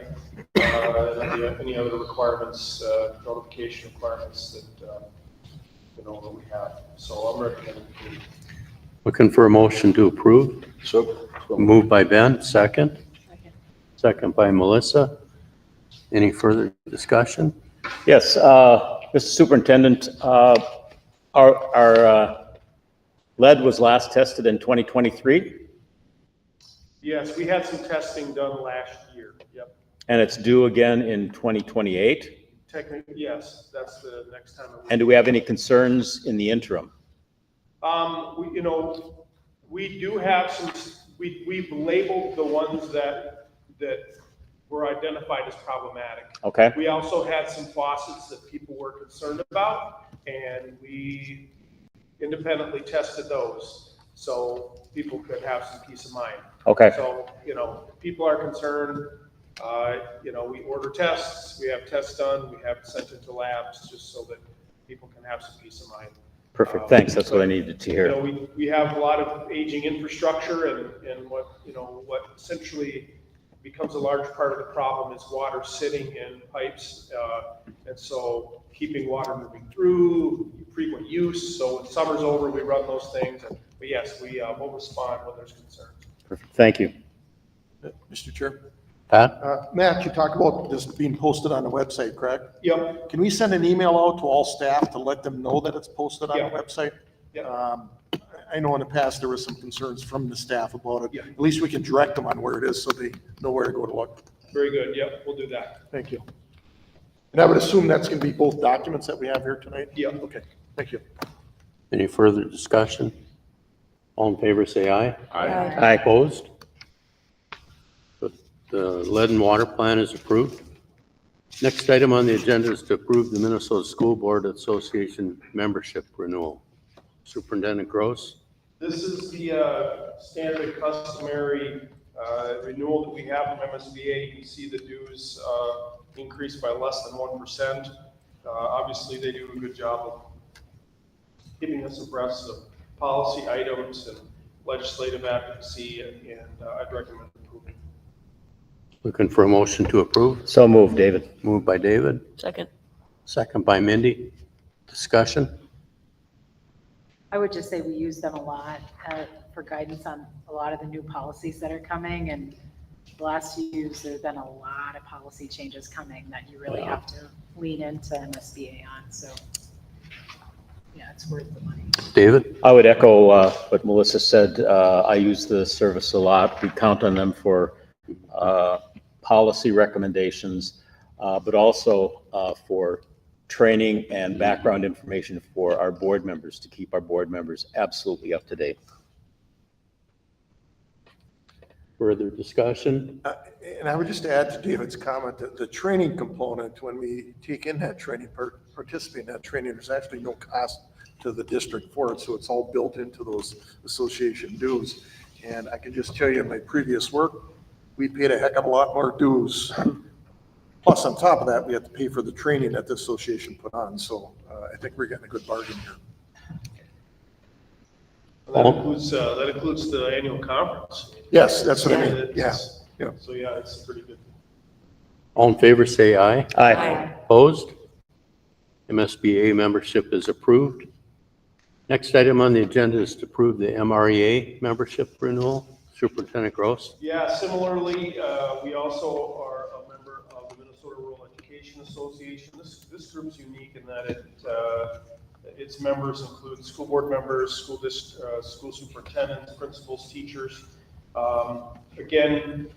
And any other requirements, notification requirements that that we have. So I'm recommending. Looking for a motion to approve. So Moved by Ben, second. Second by Melissa. Any further discussion? yes, Mr. Superintendent, our lead was last tested in 2023, Yes, we had some testing done last year. Yep. and it's due again in 2028. Technically, yes, that's the next time. And do we have any concerns in the interim? We do have some, we've labeled the ones that were identified as problematic. Okay, We also had some faucets that people were concerned about, and we independently tested those, so people could have some peace of mind. okay, So, if people are concerned, we order tests, we have tests done, we have it sent into labs, just so that people can have some peace of mind. perfect, thanks, that's what I needed to hear. We have a lot of aging infrastructure, and what essentially becomes a large part of the problem is water sitting in pipes. And so keeping water moving through, frequent use. So when summer's over, we run those things. But yes, we will respond when there's concerns. Perfect, thank you. Mr. Chair. Pat? Matt, you talked about this being posted on the website, correct? Yep. Can we send an email out to all staff to let them know that it's posted on the Yeah. website? Yeah. I know in the past there were some concerns from the staff about it. Yeah. At least we can direct them on where it is so they know where to go to look. Very good. Yep, we'll do that. Thank you. And I would assume that's going to be both documents that we have here tonight? Yeah. Okay, thank you. Any further discussion? All in favor, say aye. Aye. Opposed? The lead and water plan is approved. Next item on the agenda is to approve the Minnesota School Board Association membership renewal. Superintendent Gross? This is the standard customary renewal that we have from MSBA. You can see the dues increased by less than 1%. Obviously, they do a good job of keeping us abreast of policy items and legislative advocacy, and I'd recommend approving. Looking for a motion to approve. So moved, David. Moved by David. Second. Second by Mindy. Discussion? I would just say we use them a lot for guidance on a lot of the new policies that are coming. And the last few years, there's been a lot of policy changes coming that you really have to lean into MSBA on. So yeah, it's worth the money. David? I would echo what Melissa said. I use the service a lot. We count on them for policy recommendations, but also for training and background information for our board members to keep our board members absolutely up to date. Further discussion? And I would just add to David's comment that the training component, when we take in that training, participate in that training, there's actually no cost to the district for it. So it's all built into those association dues. And I can just tell you in my previous work, we paid a heck of a lot more dues. Plus, on top of that, we have to pay for the training that the association put on. So I think we're getting a good bargain here. That includes the annual conference. Yes, that's what I mean. Yeah. Yeah. So yeah, it's pretty good. All in favor, say aye. Aye. Opposed? MSBA membership is approved. Next item on the agenda is to approve the MREA membership renewal. Superintendent Gross. Yeah, similarly, we also are a member of the Minnesota Rural Education Association. This group's unique in that its members include school board members, school superintendents, principals, teachers. Again,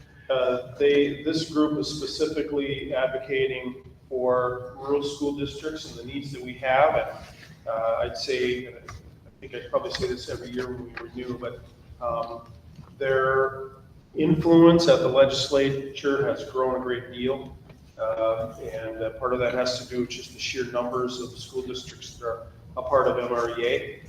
this group is specifically advocating for rural school districts and the needs that we have. And I'd say, and I think I'd probably say this every year when we renew, but their influence at the legislature has grown a great deal. And part of that has to do with just the sheer numbers of the school districts that are a part of MREA.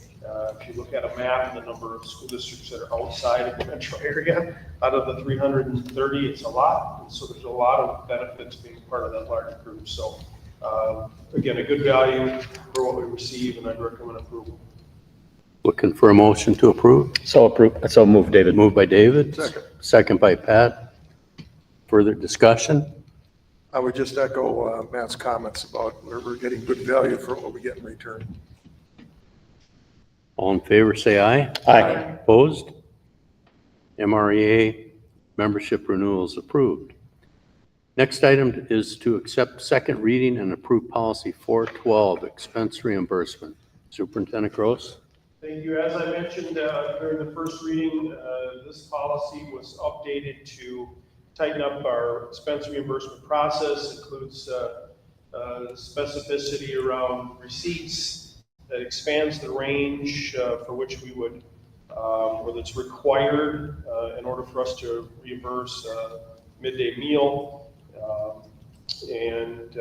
If you look at a map and the number of school districts that are outside of the metro area, out of the 330, it's a lot. And so there's a lot of benefits being part of that large group. So again, a good value for what we receive, and I'd recommend approval. Looking for a motion to approve. So approved. So move, David. Moved by David. Second. Second by Pat. Further discussion? I would just echo Matt's comments about where we're getting good value for what we get in return. All in favor, say aye. Aye. Opposed? MREA membership renewal is approved. Next item is to accept second reading and approve policy 412, expense reimbursement. Superintendent Gross. Thank you. As I mentioned during the first reading, this policy was updated to tighten up our expense reimbursement process. Includes specificity around receipts that expands the range for which we would, whether it's required in order for us to reimburse midday meal and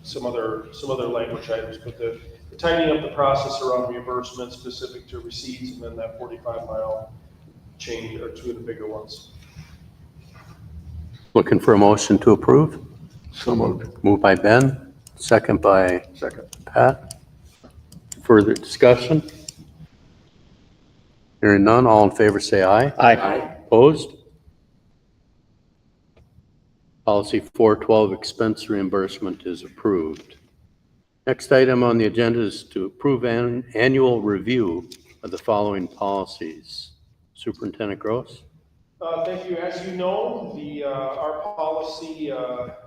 some other language items, but the tightening up the process around reimbursement specific to receipts, and then that 45-mile change are two of the bigger ones. Looking for a motion to approve. So moved. Moved by Ben, second by Second. Pat. Further discussion? Hearing none, all in favor say aye. Aye. Opposed? Policy 412, expense reimbursement is approved. Next item on the agenda is to approve an annual review of the following policies. Superintendent Gross. Thank you. As you know, our policy, a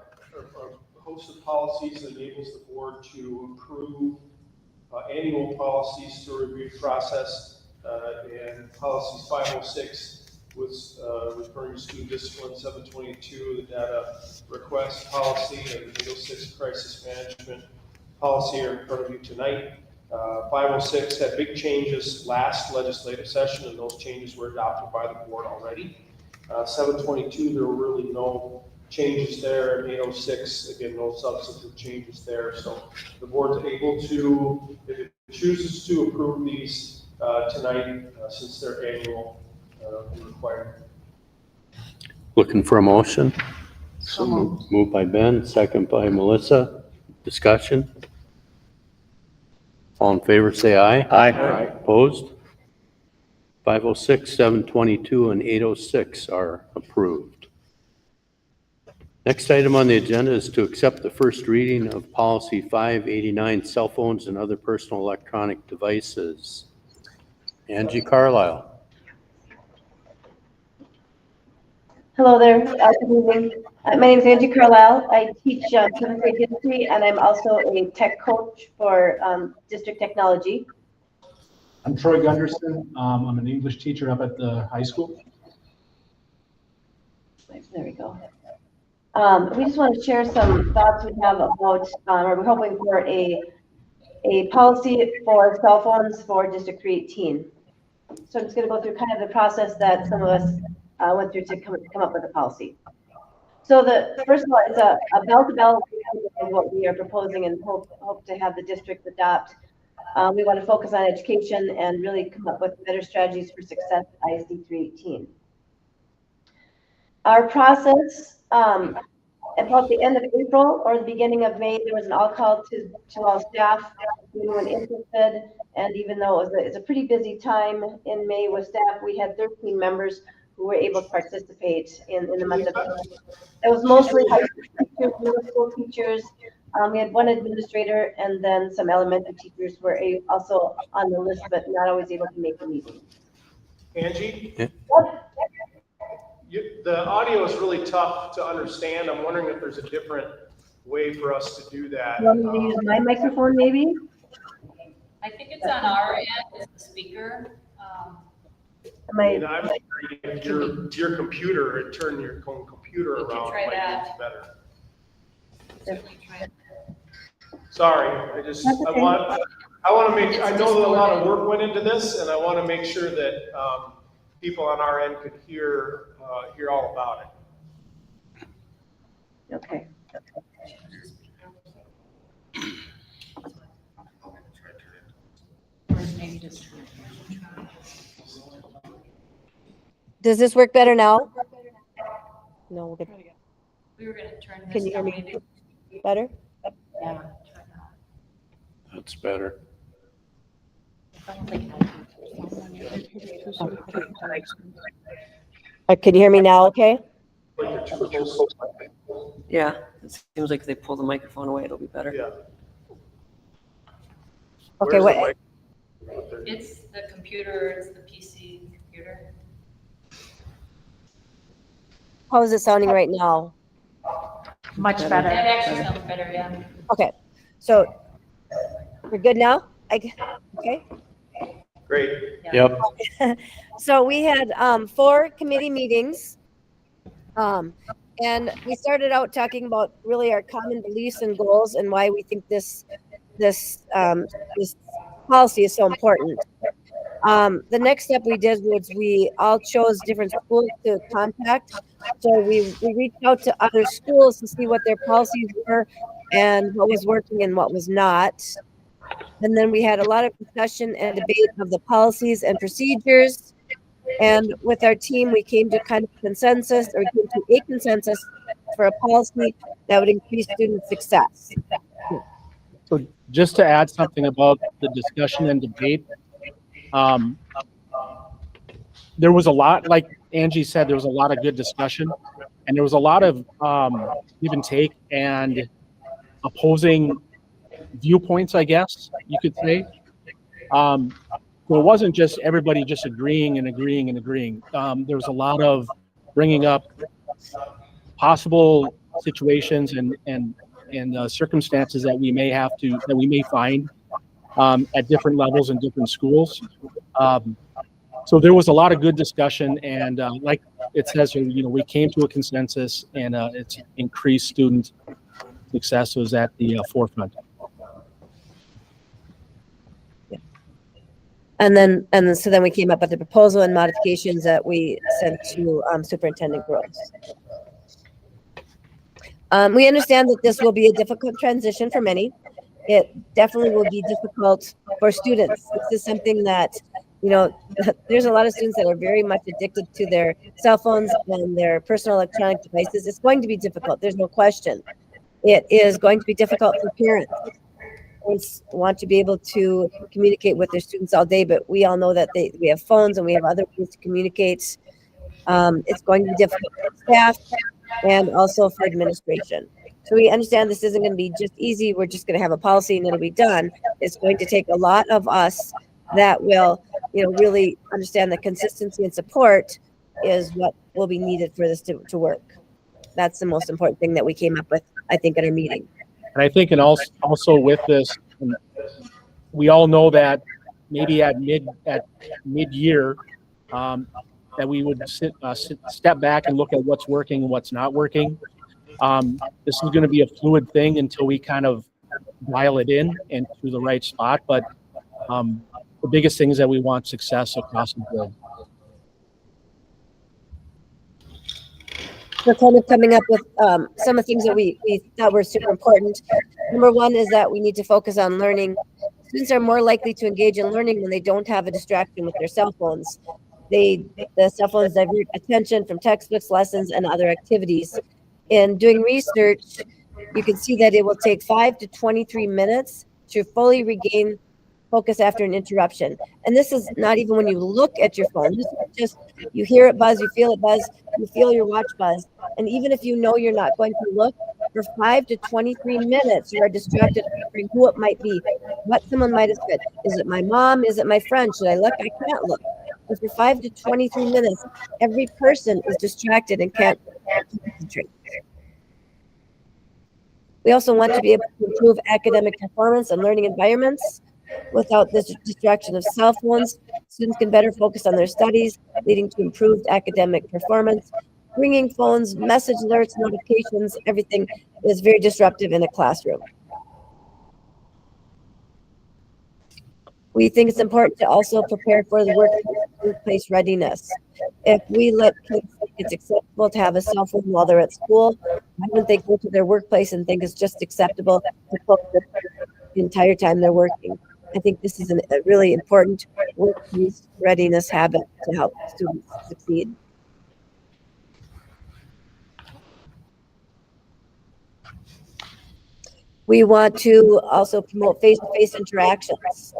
host of policies enables the board to approve annual policies through a review process. And policies 506 was referring to student discipline, 722 the data request policy, and 806 crisis management policy are in front of you tonight. 506 had big changes last legislative session, and those changes were adopted by the board already. 722, there were really no changes there, and 806, again, no substantive changes there. So the board's able to, if it chooses to, approve these tonight since they're annual required. Looking for a motion. So moved. Moved by Ben, second by Melissa. Discussion? All in favor say aye. Aye. Opposed? 506, 722, and 806 are approved. Next item on the agenda is to accept the first reading of policy 589, cell phones and other personal electronic devices. Angie Carlisle. Hello there. Good evening. My name is Angie Carlisle. I teach 7th grade history, and I'm also a tech coach for district technology. I'm Troy Gunderson. I'm an English teacher up at the high school. There we go. We just want to share some thoughts we have about, or we're hoping for a policy for cell phones for District 318. So I'm just going to go through kind of the process that some of us went through to come up with a policy. So first of all, it's a bell-to-bell is what we are proposing and hope to have the district adopt. We want to focus on education and really come up with better strategies for success at ISD 318. Our process, about the end of April or the beginning of May, there was an all-call to all staff, anyone interested. And even though it's a pretty busy time in May with staff, we had 13 members who were able to participate in the month of May. It was mostly high school teachers, middle school teachers. We had one administrator, and then some elementary teachers were also on the list, but not always able to make the meeting. Angie? Yeah. The audio is really tough to understand. I'm wondering if there's a different way for us to do that. You want me to use my microphone, maybe? I think it's on our end, it's the speaker. I'm wondering if your computer, turn your computer We can around, try might that. be better. Sorry, I want to make, I know that a lot of work went into this, and I want to make sure that people on our end could hear all about it. Okay. Does this work better now? No, we're good. We were gonna turn this. Can you hear down, me maybe. better? Yeah. That's better. Can you hear me now, okay? Yeah, it seems like if they pull the microphone away, it'll be better. Yeah. Okay, Where's the wait. mic? It's the computer, it's the PC computer. How is it sounding right now? Much That better. actually sounds better, yeah. Okay, so we're good now? Okay. Great. Yep. So we had 4 committee meetings. And we started out talking about really our common beliefs and goals and why we think this policy is so important. The next step we did was we all chose different schools to contact. So we reached out to other schools to see what their policies were and what was working and what was not. And then we had a lot of discussion and debate of the policies and procedures. And with our team, we came to kind of consensus, or we came to a consensus for a policy that would increase student success. So just to add something about the discussion and debate, there was a lot, like Angie said, there was a lot of good discussion, and there was a lot of give and take and opposing viewpoints, I guess you could say. So it wasn't just everybody just agreeing and agreeing and agreeing. There was a lot of bringing up possible situations and circumstances that we may find at different levels in different schools. So there was a lot of good discussion, and like it says here, we came to a consensus, and it's increased student success was at the forefront. And then we came up with the proposal and modifications that we sent to Superintendent Groves. We understand that this will be a difficult transition for many. It definitely will be difficult for students. This is something that, there's a lot of students that are very much addicted to their cell phones and their personal electronic devices. It's going to be difficult. There's no question. It is going to be difficult for parents. Parents want to be able to communicate with their students all day, but we all know that we have phones and we have other ways to communicate. It's going to be difficult for staff and also for administration. So we understand this isn't going to be just easy. We're just going to have a policy and it'll be done. It's going to take a lot of us that will really understand that consistency and support is what will be needed for this to work. That's the most important thing that we came up with, I think, at our meeting. And I think, and also with this, we all know that maybe at mid-year, that we would step back and look at what's working and what's not working. This is going to be a fluid thing until we kind of dial it in and to the right spot. But the biggest thing is that we want success across the board. We're kind of coming up with some of the things that we thought were super important. Number one is that we need to focus on learning. Students are more likely to engage in learning when they don't have a distraction with their cell phones. The cell phones divert attention from textbooks, lessons, and other activities. In doing research, you can see that it will take 5 to 23 minutes to fully regain focus after an interruption. And this is not even when you look at your phone. This is just, you hear it buzz, you feel it buzz, you feel your watch buzz. And even if you know you're not going to look, for 5 to 23 minutes, you are distracted from who it might be, what someone might have said. Is it my mom? Is it my friend? Should I look? I can't look. And for 5 to 23 minutes, every person is distracted and can't concentrate. We also want to be able to improve academic performance and learning environments. Without this distraction of cell phones, students can better focus on their studies, leading to improved academic performance. Bringing phones, message alerts, notifications, everything is very disruptive in a classroom. We think it's important to also prepare for the workplace readiness. If we let kids think it's acceptable to have a cell phone while they're at school, why wouldn't they go to their workplace and think it's just acceptable to focus the entire time they're working? I think this is a really important workplace readiness habit to help students succeed. We want to also promote face-to-face interactions.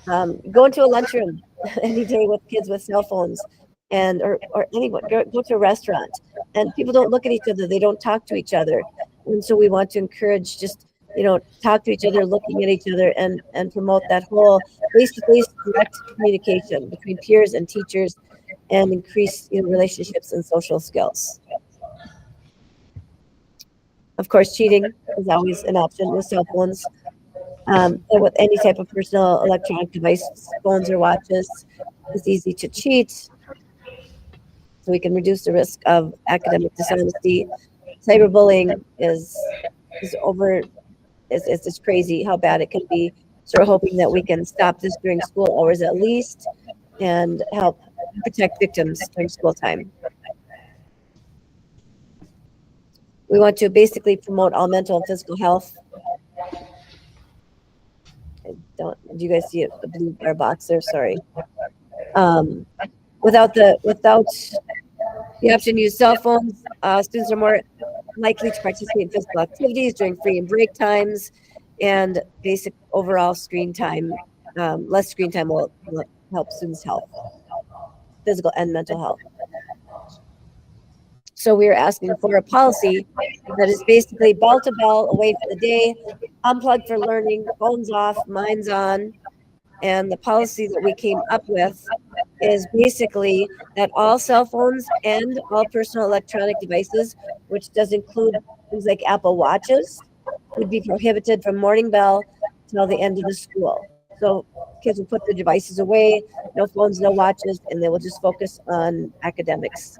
Go into a lunchroom any day with kids with cell phones, or anyone, go to a restaurant, and people don't look at each other, they don't talk to each other. And so we want to encourage just, talk to each other, looking at each other, and promote that whole face-to-face direct communication between peers and teachers, and increase relationships and social skills. Of course, cheating is always an option with cell phones, and with any type of personal electronic device, phones or watches. It's easy to cheat, so we can reduce the risk of academic dishonesty. Cyberbullying is it's crazy how bad it can be. So we're hoping that we can stop this during school hours at least, and help protect victims during school time. We want to basically promote all mental and physical health. Do you guys see it? The blue bar box there, sorry. Without the option to use cell phones, students are more likely to participate in physical activities during free and break times, and basic overall screen time. Less screen time will help students' health, physical and mental health. So we're asking for a policy that is basically bell to bell, away for the day, unplugged for learning, phones off, minds on. And the policy that we came up with is basically that all cell phones and all personal electronic devices, which does include things like Apple Watches, would be prohibited from morning bell till the end of the school. So kids will put their devices away, no phones, no watches, and they will just focus on academics.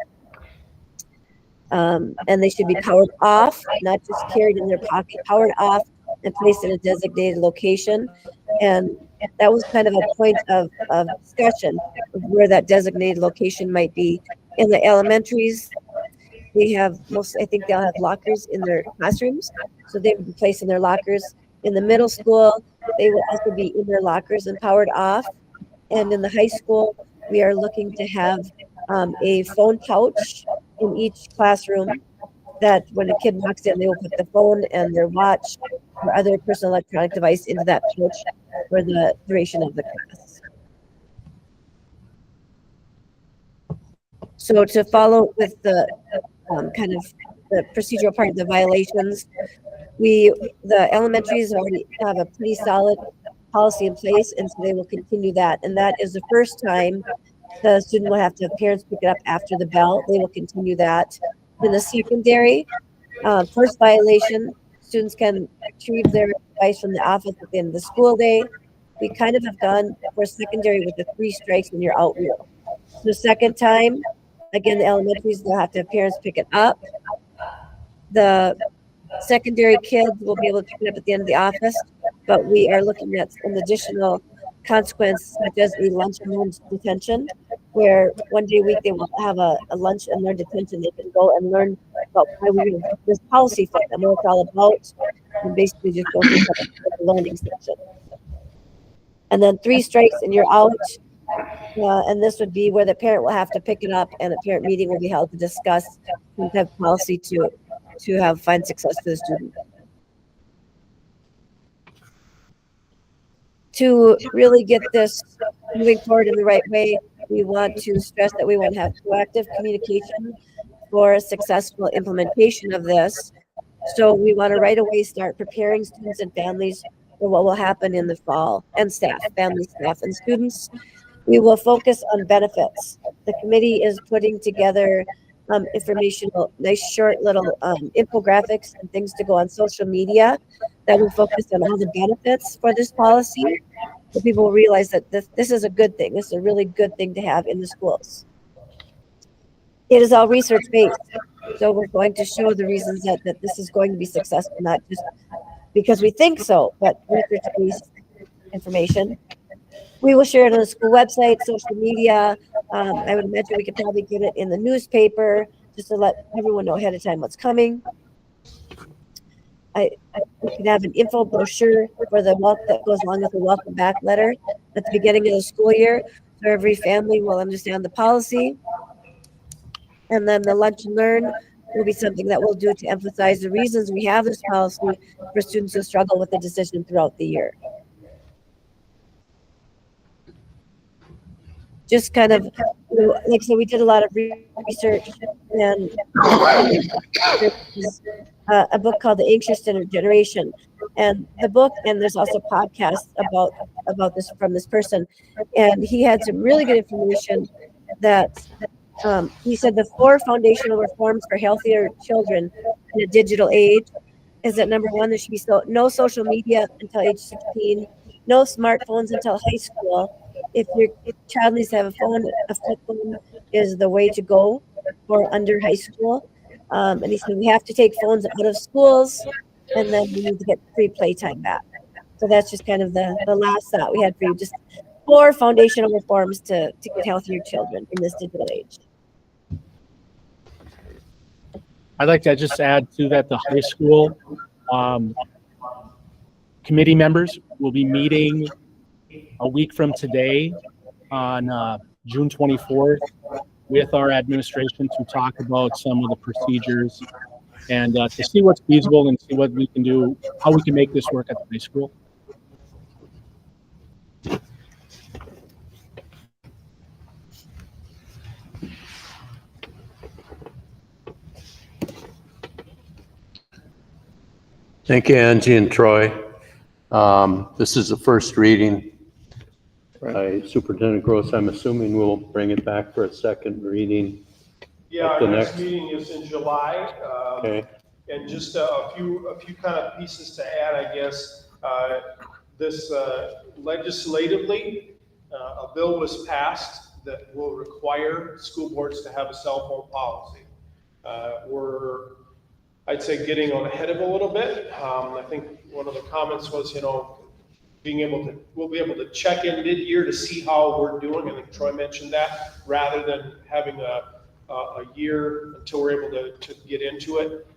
And they should be powered off, not just carried in their pocket, powered off and placed in a designated location. And that was kind of a point of discussion of where that designated location might be. In the elementaries, they have I think they'll have lockers in their classrooms, so they would be placed in their lockers. In the middle school, they will also be in their lockers and powered off. And in the high school, we are looking to have a phone pouch in each classroom, that when a kid walks in, they will put the phone and their watch or other personal electronic device into that pouch for the duration of the class. So to follow with the kind of the procedural part of the violations, the elementaries already have a pretty solid policy in place, and so they will continue that. And that is the first time the student will have to have parents pick it up after the bell. They will continue that. In the secondary, first violation, students can retrieve their device from the office at the end of the school day. We kind of have gone for secondary with the 3 strikes and you're out rule. The second time, again, the elementaries, they'll have to have parents pick it up. The secondary kids will be able to pick it up at the end of the office, but we are looking at an additional consequence, such as a lunch and learn detention, where one day a week they will have a lunch and learn detention. They can go and learn about why we have this policy for them, what it's all about, and basically just go through the learning section. And then 3 strikes and you're out. And this would be where the parent will have to pick it up, and a parent meeting will be held to discuss and have policy to find success for the student. To really get this moving forward in the right way, we want to stress that we want to have proactive communication for a successful implementation of this. So we want to right away start preparing students and families for what will happen in the fall, and staff, family, staff, and students. We will focus on benefits. The committee is putting together informational, nice short little infographics and things to go on social media that will focus on all the benefits for this policy, so people will realize that this is a good thing. This is a really good thing to have in the schools. It is all research-based, so we're going to show the reasons that this is going to be successful, not just because we think so, but research-based information. We will share it on the school website, social media. I would imagine we could probably get it in the newspaper just to let everyone know ahead of time what's coming. We can have an info brochure for the that goes along with the welcome back letter at the beginning of the school year, so every family will understand the policy. And then the lunch and learn will be something that we'll do to emphasize the reasons we have this policy for students who struggle with the decision throughout the year. Just kind of, like, so we did a lot of research, and a book called The Anxious Generation, and the book, and there's also podcasts about this from this person, and he had some really good information that he said the 4 foundational reforms for healthier children in a digital age is that number 1, there should be no social media until age 16, no smartphones until high school. If your child needs to have a phone, a flip phone is the way to go for under high school. And he said we have to take phones out of schools, and then we need to get free playtime back. So that's just kind of the last thought we had for you. Just 4 foundational reforms to get healthier children in this digital age. I'd like to just add to that the high school committee members will be meeting a week from today on June 24th with our administration to talk about some of the procedures and to see what's feasible and see what we can do, how we can make this work at the high school. Thank you, Angie and Troy. This is the first reading. Superintendent Gross, I'm assuming we'll bring it back for a second reading. Yeah, our next meeting is in July. Okay. And just a few kind of pieces to add, I guess. This legislatively, a bill was passed that will require school boards to have a cell phone policy. We're, I'd say, getting on ahead of a little bit. I think one of the comments was, we'll be able to check in mid-year to see how we're doing. I think Troy mentioned that, rather than having a year until we're able to get into it.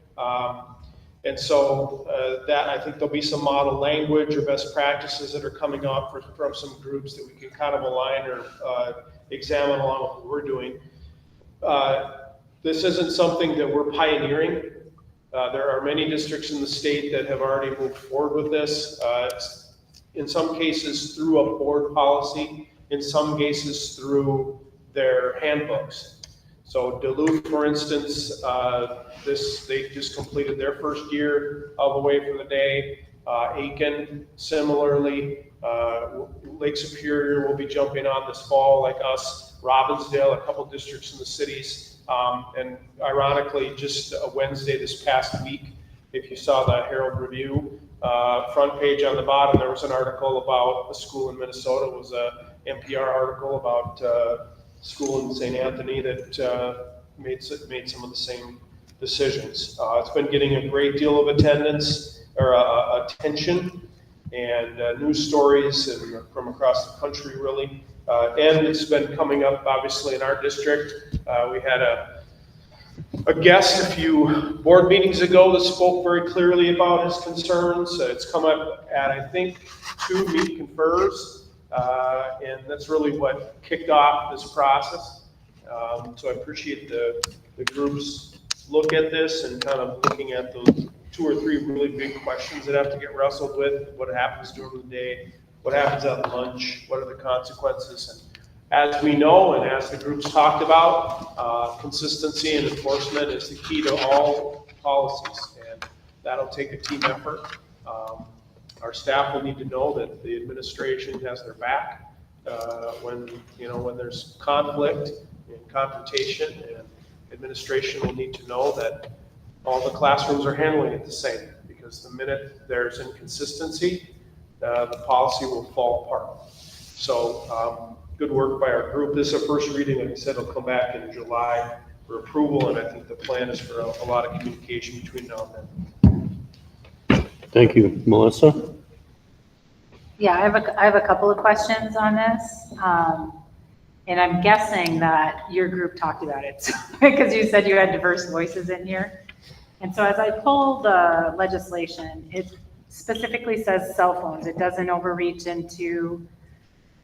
And so that, I think there'll be some model language or best practices that are coming up from some groups that we can kind of align or examine along with what we're doing. This isn't something that we're pioneering. There are many districts in the state that have already moved forward with this. In some cases through a board policy, in some cases through their handbooks. So Duluth, for instance, they just completed their first year of Away for the Day. Aiken, similarly, Lake Superior will be jumping on this fall, like us, Robbinsdale, a couple districts in the cities. And ironically, just a Wednesday this past week, if you saw the Herald Review, front page on the bottom, there was an article about a school in Minnesota. It was a NPR article about a school in St. Anthony that made some of the same decisions. It's been getting a great deal of attendance or attention and news stories and from across the country, really. And it's been coming up, obviously, in our district. We had a guest a few board meetings ago that spoke very clearly about his concerns. It's come up at, I think, 2 meet confers, and that's really what kicked off this process. So I appreciate the group's look at this and kind of looking at those 2 or 3 really big questions that have to get wrestled with. What happens during the day? What happens at lunch? What are the consequences? And as we know, and as the group's talked about, consistency and enforcement is the key to all policies, and that'll take a team effort. Our staff will need to know that the administration has their back when there's conflict and confrontation, and administration will need to know that all the classrooms are handling it the same, because the minute there's inconsistency, the policy will fall apart. So good work by our group. This is a first reading. Like I said, it'll come back in July for approval, and I think the plan is for a lot of communication between now and then. Thank you. Melissa? Yeah, I have a couple of questions on this. And I'm guessing that your group talked about it because you said you had diverse voices in here. And so as I pull the legislation, it specifically says cell phones. It doesn't overreach into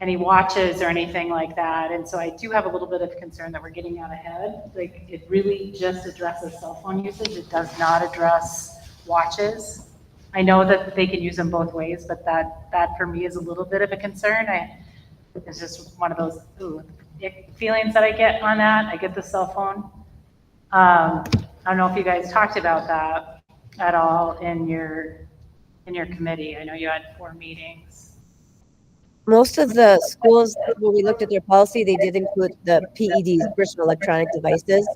any watches or anything like that. And so I do have a little bit of concern that we're getting out ahead. Like, it really just addresses cell phone usage. It does not address watches. I know that they can use them both ways, but that for me is a little bit of a concern. It's just one of those feelings that I get on that. I get the cell phone. I don't know if you guys talked about that at all in your committee. I know you had 4 meetings. Most of the schools, when we looked at their policy, they did include the PEDs, personal electronic devices,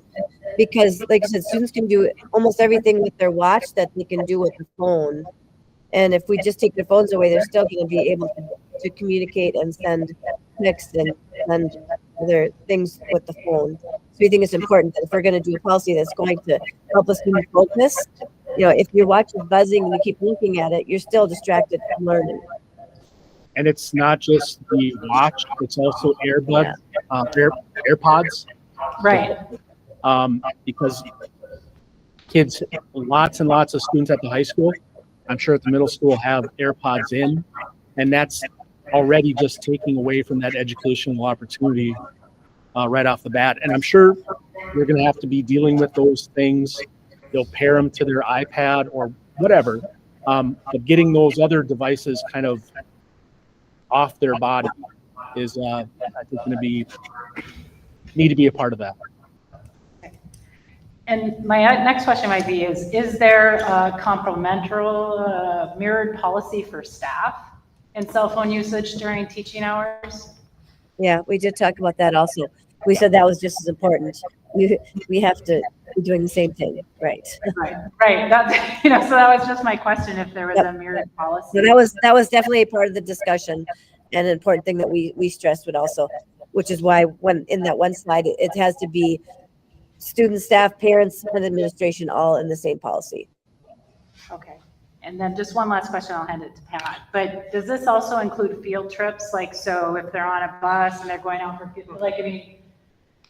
because like I said, students can do almost everything with their watch that they can do with the phone. And if we just take their phones away, they're still going to be able to communicate and send texts and other things with the phone. So we think it's important that if we're going to do a policy that's going to help us be focused, if your watch is buzzing and you keep looking at it, you're still distracted from learning. And it's not just the watch, it's also AirPods. Right. Because kids, lots and lots of students at the high school, I'm sure at the middle school, have AirPods in, and that's already just taking away from that educational opportunity right off the bat. And I'm sure they're going to have to be dealing with those things. They'll pair them to their iPad or whatever, but getting those other devices kind of off their body is, I think, going to need to be a part of that. And my next question might be is there a complementary mirrored policy for staff in cell phone usage during teaching hours? Yeah, we did talk about that also. We said that was just as important. We have to be doing the same thing, right? Right. That's, so that was just my question, if there was a mirrored policy. So that was definitely a part of the discussion, and an important thing that we stressed would also, which is why when in that one slide, it has to be students, staff, parents, and administration all in the same policy. Okay. And then just one last question, I'll hand it to Pat. But does this also include field trips? Like, so if they're on a bus and they're going out for people,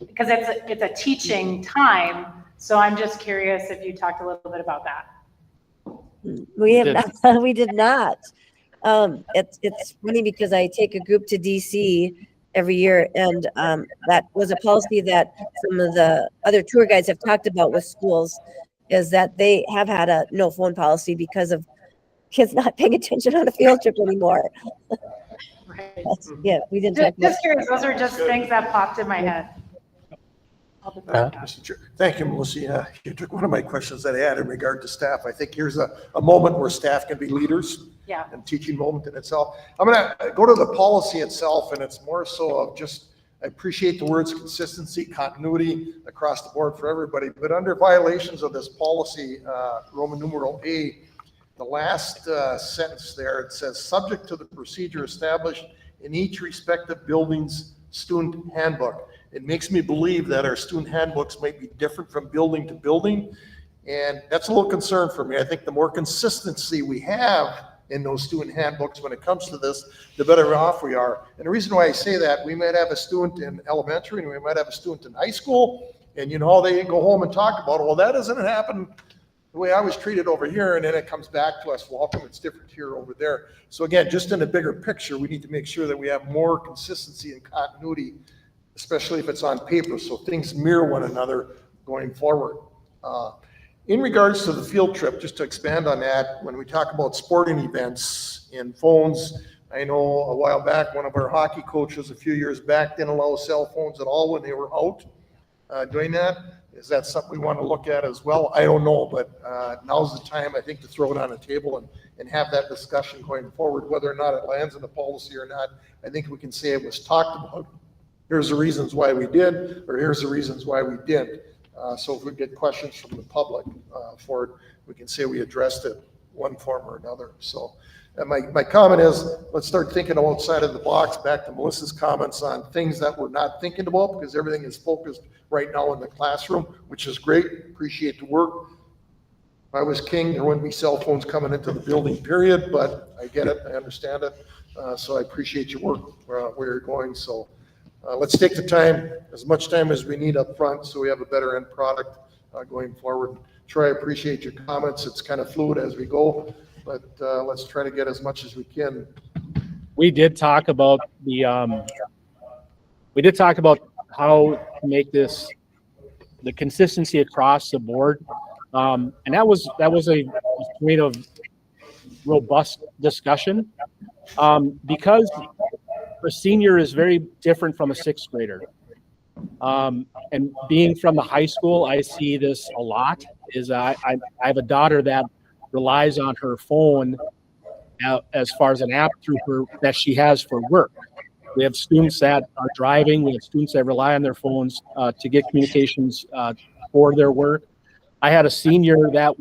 because it's a teaching time. So I'm just curious if you talked a little bit about that. We did not. It's funny because I take a group to DC every year, and that was a policy that some of the other tour guides have talked about with schools, is that they have had a no phone policy because of kids not paying attention on a field trip anymore. Right. Yeah, we didn't talk about just curious, those are just things that popped in my head. Mr. Chair. Thank you, Melissa. You took one of my questions that I had in regard to staff. I think here's a moment where staff can be leaders. Yeah. And teaching moment in itself. I'm gonna go to the policy itself, and it's more so of just, I appreciate the words consistency, continuity across the board for everybody, but under violations of this policy, Roman numeral A, the last sentence there, it says, subject to the procedure established in each respective building's student handbook. It makes me believe that our student handbooks might be different from building to building, and that's a little concern for me. I think the more consistency we have in those student handbooks when it comes to this, the better off we are. And the reason why I say that, we might have a student in elementary and we might have a student in high school, and you know, they go home and talk about, well, that doesn't happen the way I was treated over here, and then it comes back to us, well, how come it's different here over there? So again, just in a bigger picture, we need to make sure that we have more consistency and continuity, especially if it's on paper, so things mirror one another going forward. In regards to the field trip, just to expand on that, when we talk about sporting events and phones, I know a while back, one of our hockey coaches a few years back didn't allow cell phones at all when they were out doing that. Is that something we want to look at as well? I don't know, but now's the time, I think, to throw it on the table and have that discussion going forward, whether or not it lands in the policy or not. I think we can say it was talked about. Here's the reasons why we did, or here's the reasons why we didn't. So if we get questions from the public for it, we can say we addressed it one form or another. So my comment is, let's start thinking outside of the box, back to Melissa's comments on things that we're not thinking about, because everything is focused right now in the classroom, which is great. Appreciate the work. If I was king, there wouldn't be cell phones coming into the building, period, but I get it, I understand it. So I appreciate your work where you're going. So let's take the time, as much time as we need up front, so we have a better end product going forward. Troy, I appreciate your comments. It's kind of fluid as we go, but let's try to get as much as we can. We did talk about how to make this, the consistency across the board. And that was a point of robust discussion, because a senior is very different from a sixth grader. And being from the high school, I see this a lot. I have a daughter that relies on her phone as far as an app that she has for work. We have students that are driving. We have students that rely on their phones to get communications for their work. I had a senior that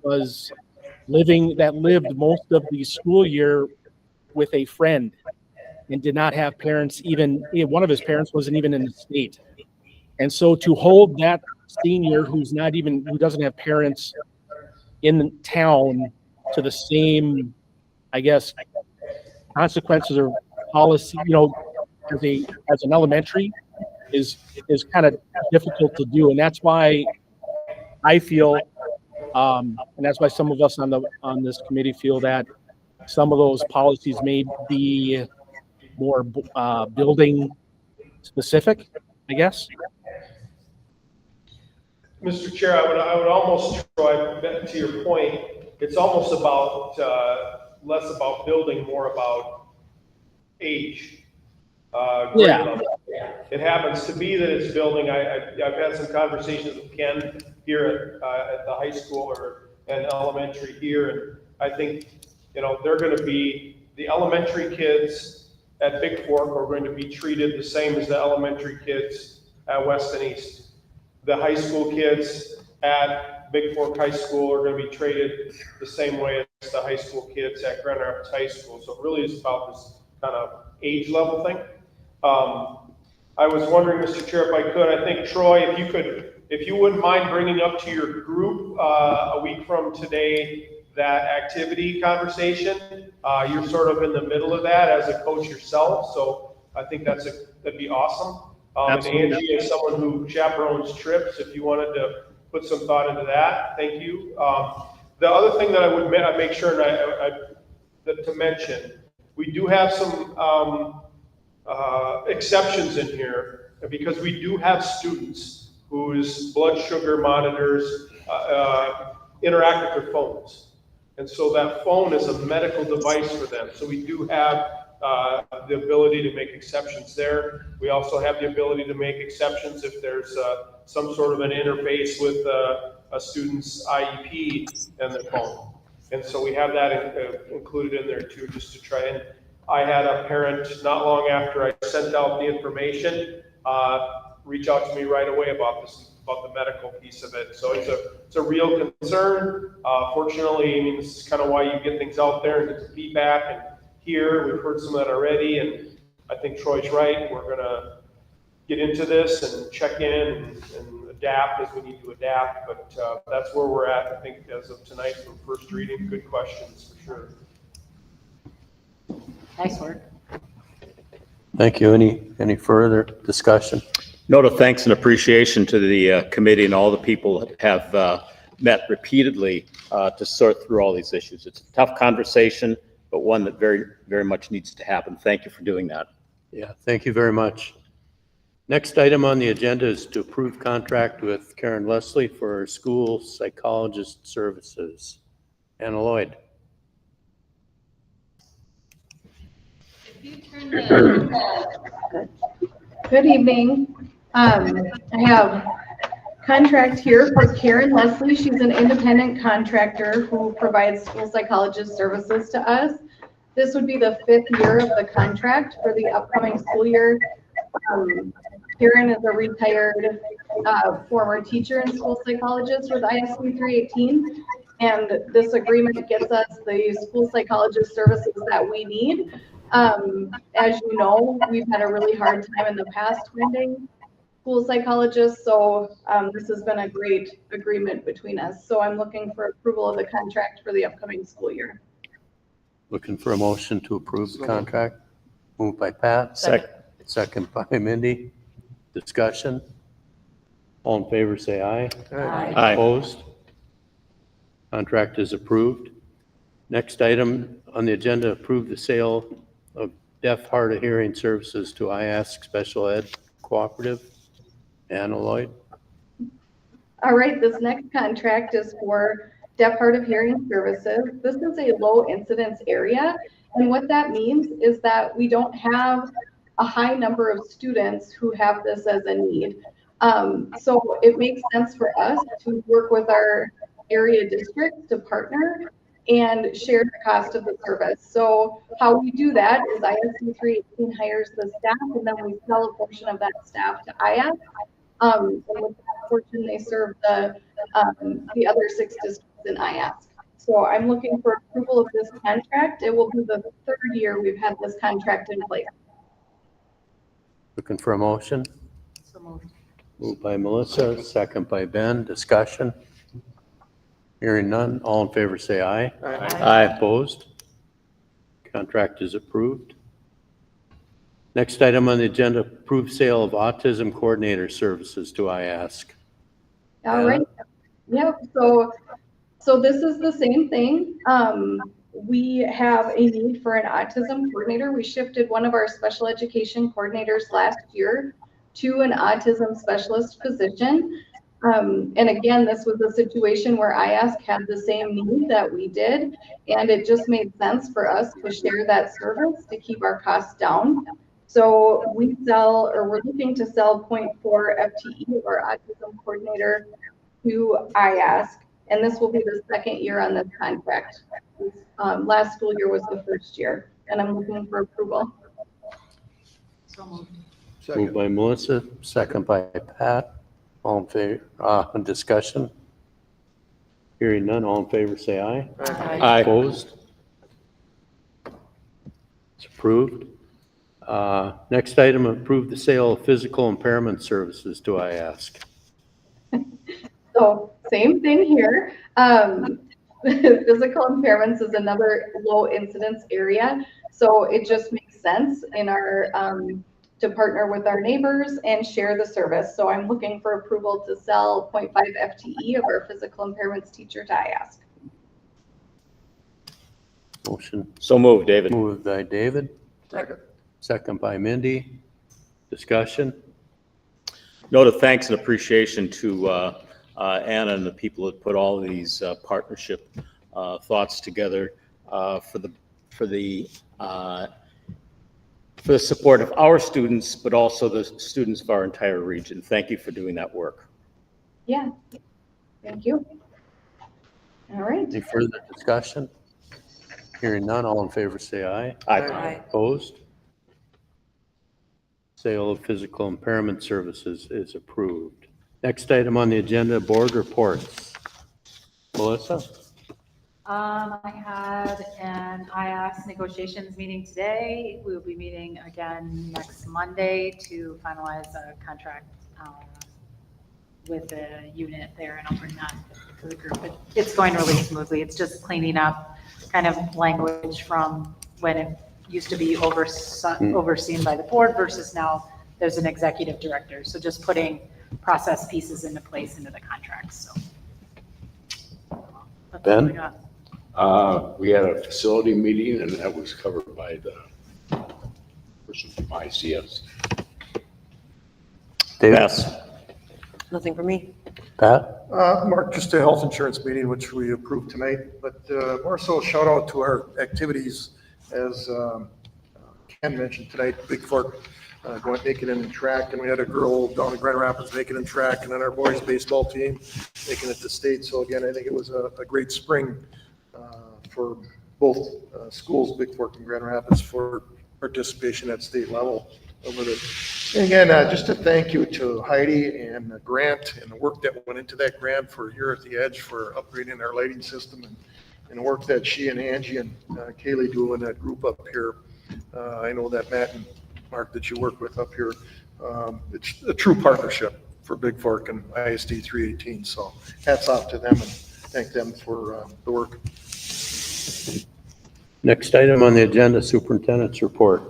lived most of the school year with a friend and did not have parents. Even one of his parents wasn't even in the state. And so to hold that senior who doesn't have parents in town to the same, I guess, consequences or policy, as an elementary is kind of difficult to do. And that's why I feel, and that's why some of us on this committee feel that some of those policies may be more building specific, I guess. Mr. Chair, I would almost try, to your point, it's almost about, less about building, more about age. Grade level. It happens to be that it's building. I've had some conversations with Ken here at the high school and elementary here, and I think, they're going to be, the elementary kids at Big Fork are going to be treated the same as the elementary kids at West and East. The high school kids at Big Fork High School are going to be treated the same way as the high school kids at Grand Rapids High School. So it really is about this kind of age level thing. I was wondering, Mr. Chair, if I could, I think Troy, if you wouldn't mind bringing up to your group a week from today that activity conversation. You're sort of in the middle of that as a coach yourself, so I think that'd be awesome. And Angie, as someone who chaperones trips, if you wanted to put some thought into that, thank you. The other thing that I would make sure to mention, we do have some exceptions in here, because we do have students whose blood sugar monitors interact with their phones. And so that phone is a medical device for them. So we do have the ability to make exceptions there. We also have the ability to make exceptions if there's some sort of an interface with a student's IEP and their phone. And so we have that included in there too, just to try and, I had a parent not long after I sent out the information, reach out to me right away about the medical piece of it. So it's a real concern. Fortunately, I mean, this is kind of why you get things out there and get the feedback. And here, we've heard some of that already, and I think Troy's right. We're gonna get into this and check in and adapt as we need to adapt. But that's where we're at, I think, as of tonight from first reading. Good questions, for sure. Nice work. Thank you. Any further discussion? Note of thanks and appreciation to the committee and all the people that have met repeatedly to sort through all these issues. It's a tough conversation, but one that very, very much needs to happen. Thank you for doing that. Yeah, thank you very much. Next item on the agenda is to approve contract with Karen Leslie for school psychologist services. Anna Lloyd. Good evening. I have contract here for Karen Leslie. She's an independent contractor who provides school psychologist services to us. This would be the 5th year of the contract for the upcoming school year. Karen is a retired former teacher and school psychologist with ISD 318. And this agreement gets us the school psychologist services that we need. As you know, we've had a really hard time in the past finding school psychologists, so this has been a great agreement between us. So I'm looking for approval of the contract for the upcoming school year. Looking for a motion to approve the contract. Moved by Pat. Second by Mindy. Discussion. All in favor, say aye. Aye. Opposed? Contract is approved. Next item on the agenda, approve the sale of deaf, hard of hearing services to IASC Special Ed Cooperative. Anna Lloyd. All right, this next contract is for deaf, hard of hearing services. This is a low incidence area. And what that means is that we don't have a high number of students who have this as a need. So it makes sense for us to work with our area districts to partner and share the cost of the service. So how we do that is ISD 318 hires the staff, and then we sell a portion of that staff to IASC. And with that portion, they serve the other 6 districts in IASC. So I'm looking for approval of this contract. It will be the 3rd year we've had this contract in place. Looking for a motion. So moved. Moved by Melissa, second by Ben. Discussion. Hearing none. All in favor, say aye. Aye. Opposed? Contract is approved. Next item on the agenda, approve sale of autism coordinator services to IASC. All right. Yep. So this is the same thing. We have a need for an autism coordinator. We shifted one of our special education coordinators last year to an autism specialist position. And again, this was a situation where IASC had the same need that we did, and it just made sense for us to share that service to keep our costs down. So we're looking to sell 0.4 FTE of our autism coordinator to IASC, and this will be the 2nd year on this contract. Last school year was the 1st year, and I'm looking for approval. So moved. Moved by Melissa, second by Pat. All in favor, discussion. Hearing none, all in favor, say aye. Aye. Opposed? It's approved. Next item, approve the sale of physical impairment services to IASC. So same thing here. Physical impairments is another low incidence area. So it just makes sense in our to partner with our neighbors and share the service. So I'm looking for approval to sell 0.5 FTE of our physical impairments teacher to IASC. Motion So moved, David. moved by David. Second by Mindy. Discussion. Note of thanks and appreciation to Anna and the people that put all of these partnership thoughts together for the for the support of our students, but also the students of our entire region. Thank you for doing that work. Yeah, thank you. All right. Any further discussion? Hearing none, all in favor say aye. Aye. Opposed? Sale of physical impairment services is approved. Next item on the agenda, board reports. Melissa? I had an IS negotiations meeting today. We will be meeting again next Monday to finalize a contract with the unit there, and I'll bring that to the group. It's going really smoothly. It's just cleaning up kind of language from when it used to be overseen by the board versus now there's an executive director. So just putting process pieces into place into the contracts, so. That's all I Ben? got. We had a facility meeting and that was covered by the person from ICS. David? Pass. Nothing for me. Pat? Mark, just a health insurance meeting, which we approved tonight, but more so a shout out to our activities as Ken mentioned tonight, Big Fork going making it in track, and we had a girl down in Grand Rapids making it in track, and then our boys baseball team making it to state. So again, I think it was a great spring for both schools, Big Fork and Grand Rapids, for participation at state level over the. And again, just a thank you to Heidi and Grant and the work that went into that grant for here at the Edge for upgrading our lighting system and the work that she and Angie and Kaylee do in that group up here. I know that Matt and Mark that you work with up here. It's a true partnership for Big Fork and ISD 318. So hats off to them and thank them for the work. Next item on the agenda, superintendent's report.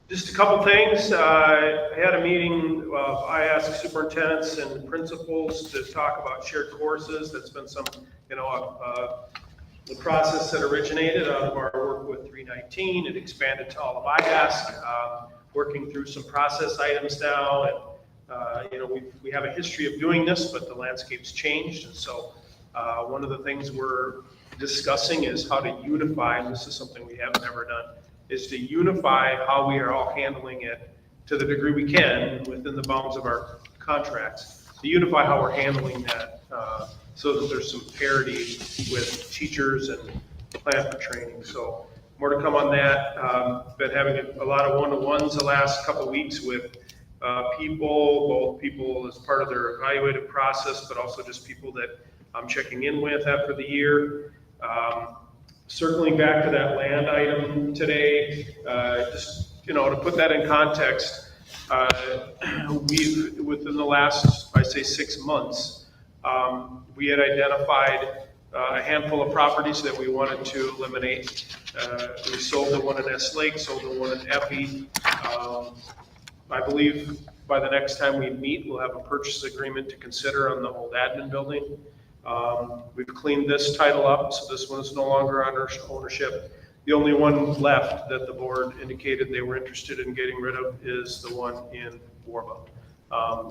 Just a couple things. I had a meeting, I asked superintendents and principals to talk about shared courses. That's been some, the process that originated out of our work with 319. It expanded to all of IASC, working through some process items now. And, we have a history of doing this, but the landscape's changed. And so one of the things we're discussing is how to unify, and this is something we have never done, is to unify how we are all handling it to the degree we can within the bounds of our contracts, to unify how we're handling that so that there's some parity with teachers and plan for training. So more to come on that. Been having a lot of one-to-ones the last couple of weeks with both people as part of their evaluative process, but also just people that I'm checking in with after the year. Circling back to that land item today, just, to put that in context, we've, within the last, I say 6 months, we had identified a handful of properties that we wanted to eliminate. We sold the one in S Lake, sold the one in Effie. I believe by the next time we meet, we'll have a purchase agreement to consider on the old admin building. We've cleaned this title up, so this one is no longer under ownership. The only one left that the board indicated they were interested in getting rid of is the one in Warba.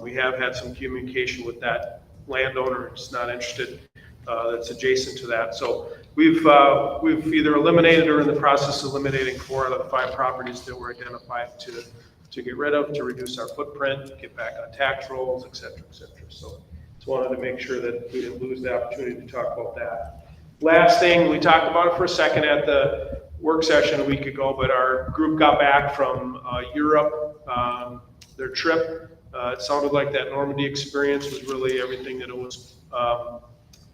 We have had some communication with that landowner. It's not interested. That's adjacent to that. So we've either eliminated or in the process of eliminating 4 out of the 5 properties that were identified to get rid of, to reduce our footprint, get back on tax rolls, et cetera, et cetera. So just wanted to make sure that we didn't lose the opportunity to talk about that. Last thing, we talked about it for a second at the work session a week ago, but our group got back from Europe, their trip. It sounded like that Normandy experience was really everything that it was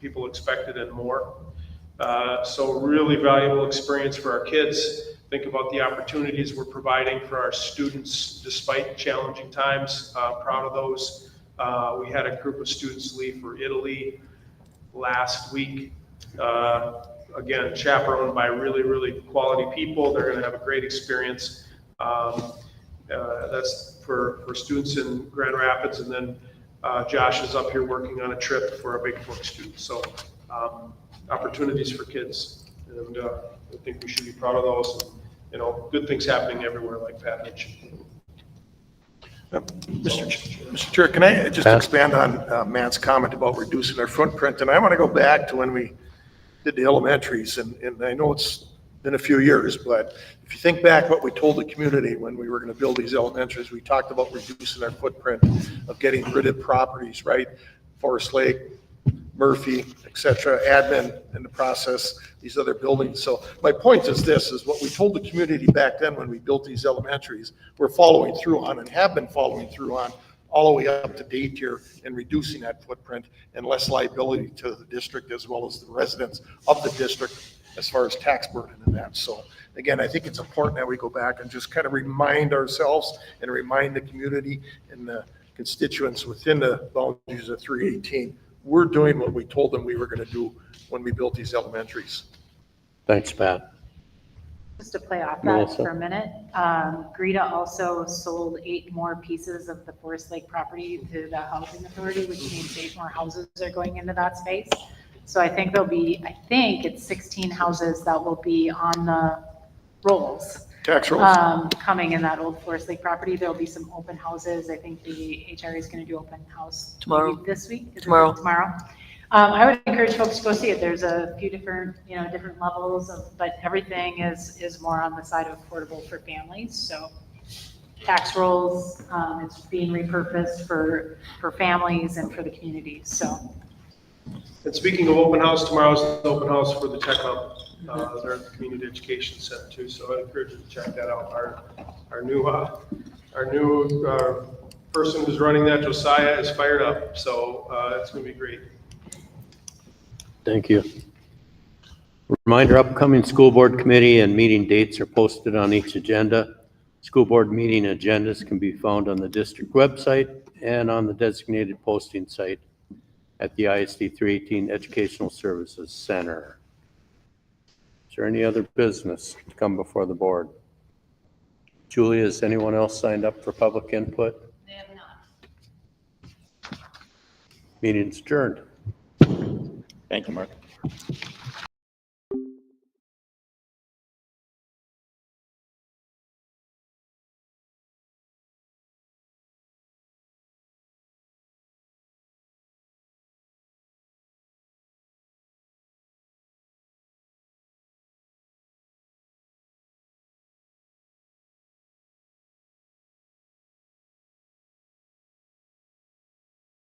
people expected and more. So really valuable experience for our kids. Think about the opportunities we're providing for our students despite challenging times. Proud of those. We had a group of students leave for Italy last week. Again, chaperoned by really, really quality people. They're going to have a great experience. That's for students in Grand Rapids. And then Josh is up here working on a trip for our Big Fork students. So opportunities for kids. And I think we should be proud of those. And, good things happening everywhere, like Pat mentioned. Mr. Chair, can I just expand on Matt's comment about reducing our footprint? And I want to go back to when we did the elementaries, and I know it's a few years. But if you think back what we told the community when we were going to build these elementaries, we talked about reducing our footprint of getting rid of properties, right? Forest Lake, Murphy, et cetera, admin in the process, these other buildings. So my point is this, is what we told the community back then when we built these elementaries, we're following through on and have been following through on all the way up to date here and reducing that footprint and less liability to the district as well as the residents of the district as far as tax burden and that. So again, I think it's important that we go back and just kind of remind ourselves and remind the community and the constituents within the boundaries of 318, we're doing what we told them we were going to do when we built these elementaries. Thanks, Pat. Just to play off that Melissa? for a minute, Greta also sold 8 more pieces of the Forest Lake property to the Housing Authority, which means 8 more houses are going into that space. So I think there'll be, I think it's 16 houses that will be on the rolls. Tax rolls. Coming in that old Forest Lake property. There'll be some open houses. I think the HRA is going to do open house Tomorrow. maybe this week. Is it Tomorrow. Tomorrow. I would encourage folks to go see it. There's a few different, different levels of, but everything is more on the side of affordable for families. So tax rolls, it's being repurposed for families and for the communities. So. And speaking of open house, tomorrow's the open house for the Tech Hub. They're at the Community Education Center too, so I encourage you to check that out. Our new person who's running that, Josiah, is fired up, so it's going to be great. Thank you. Reminder, upcoming school board committee and meeting dates are posted on each agenda. School board meeting agendas can be found on the district website and on the designated posting site at the ISD 318 Educational Services Center. Is there any other business to come before the board? Julie, has anyone else signed up for public input? They have not. Meeting's adjourned. Thank you, Mark.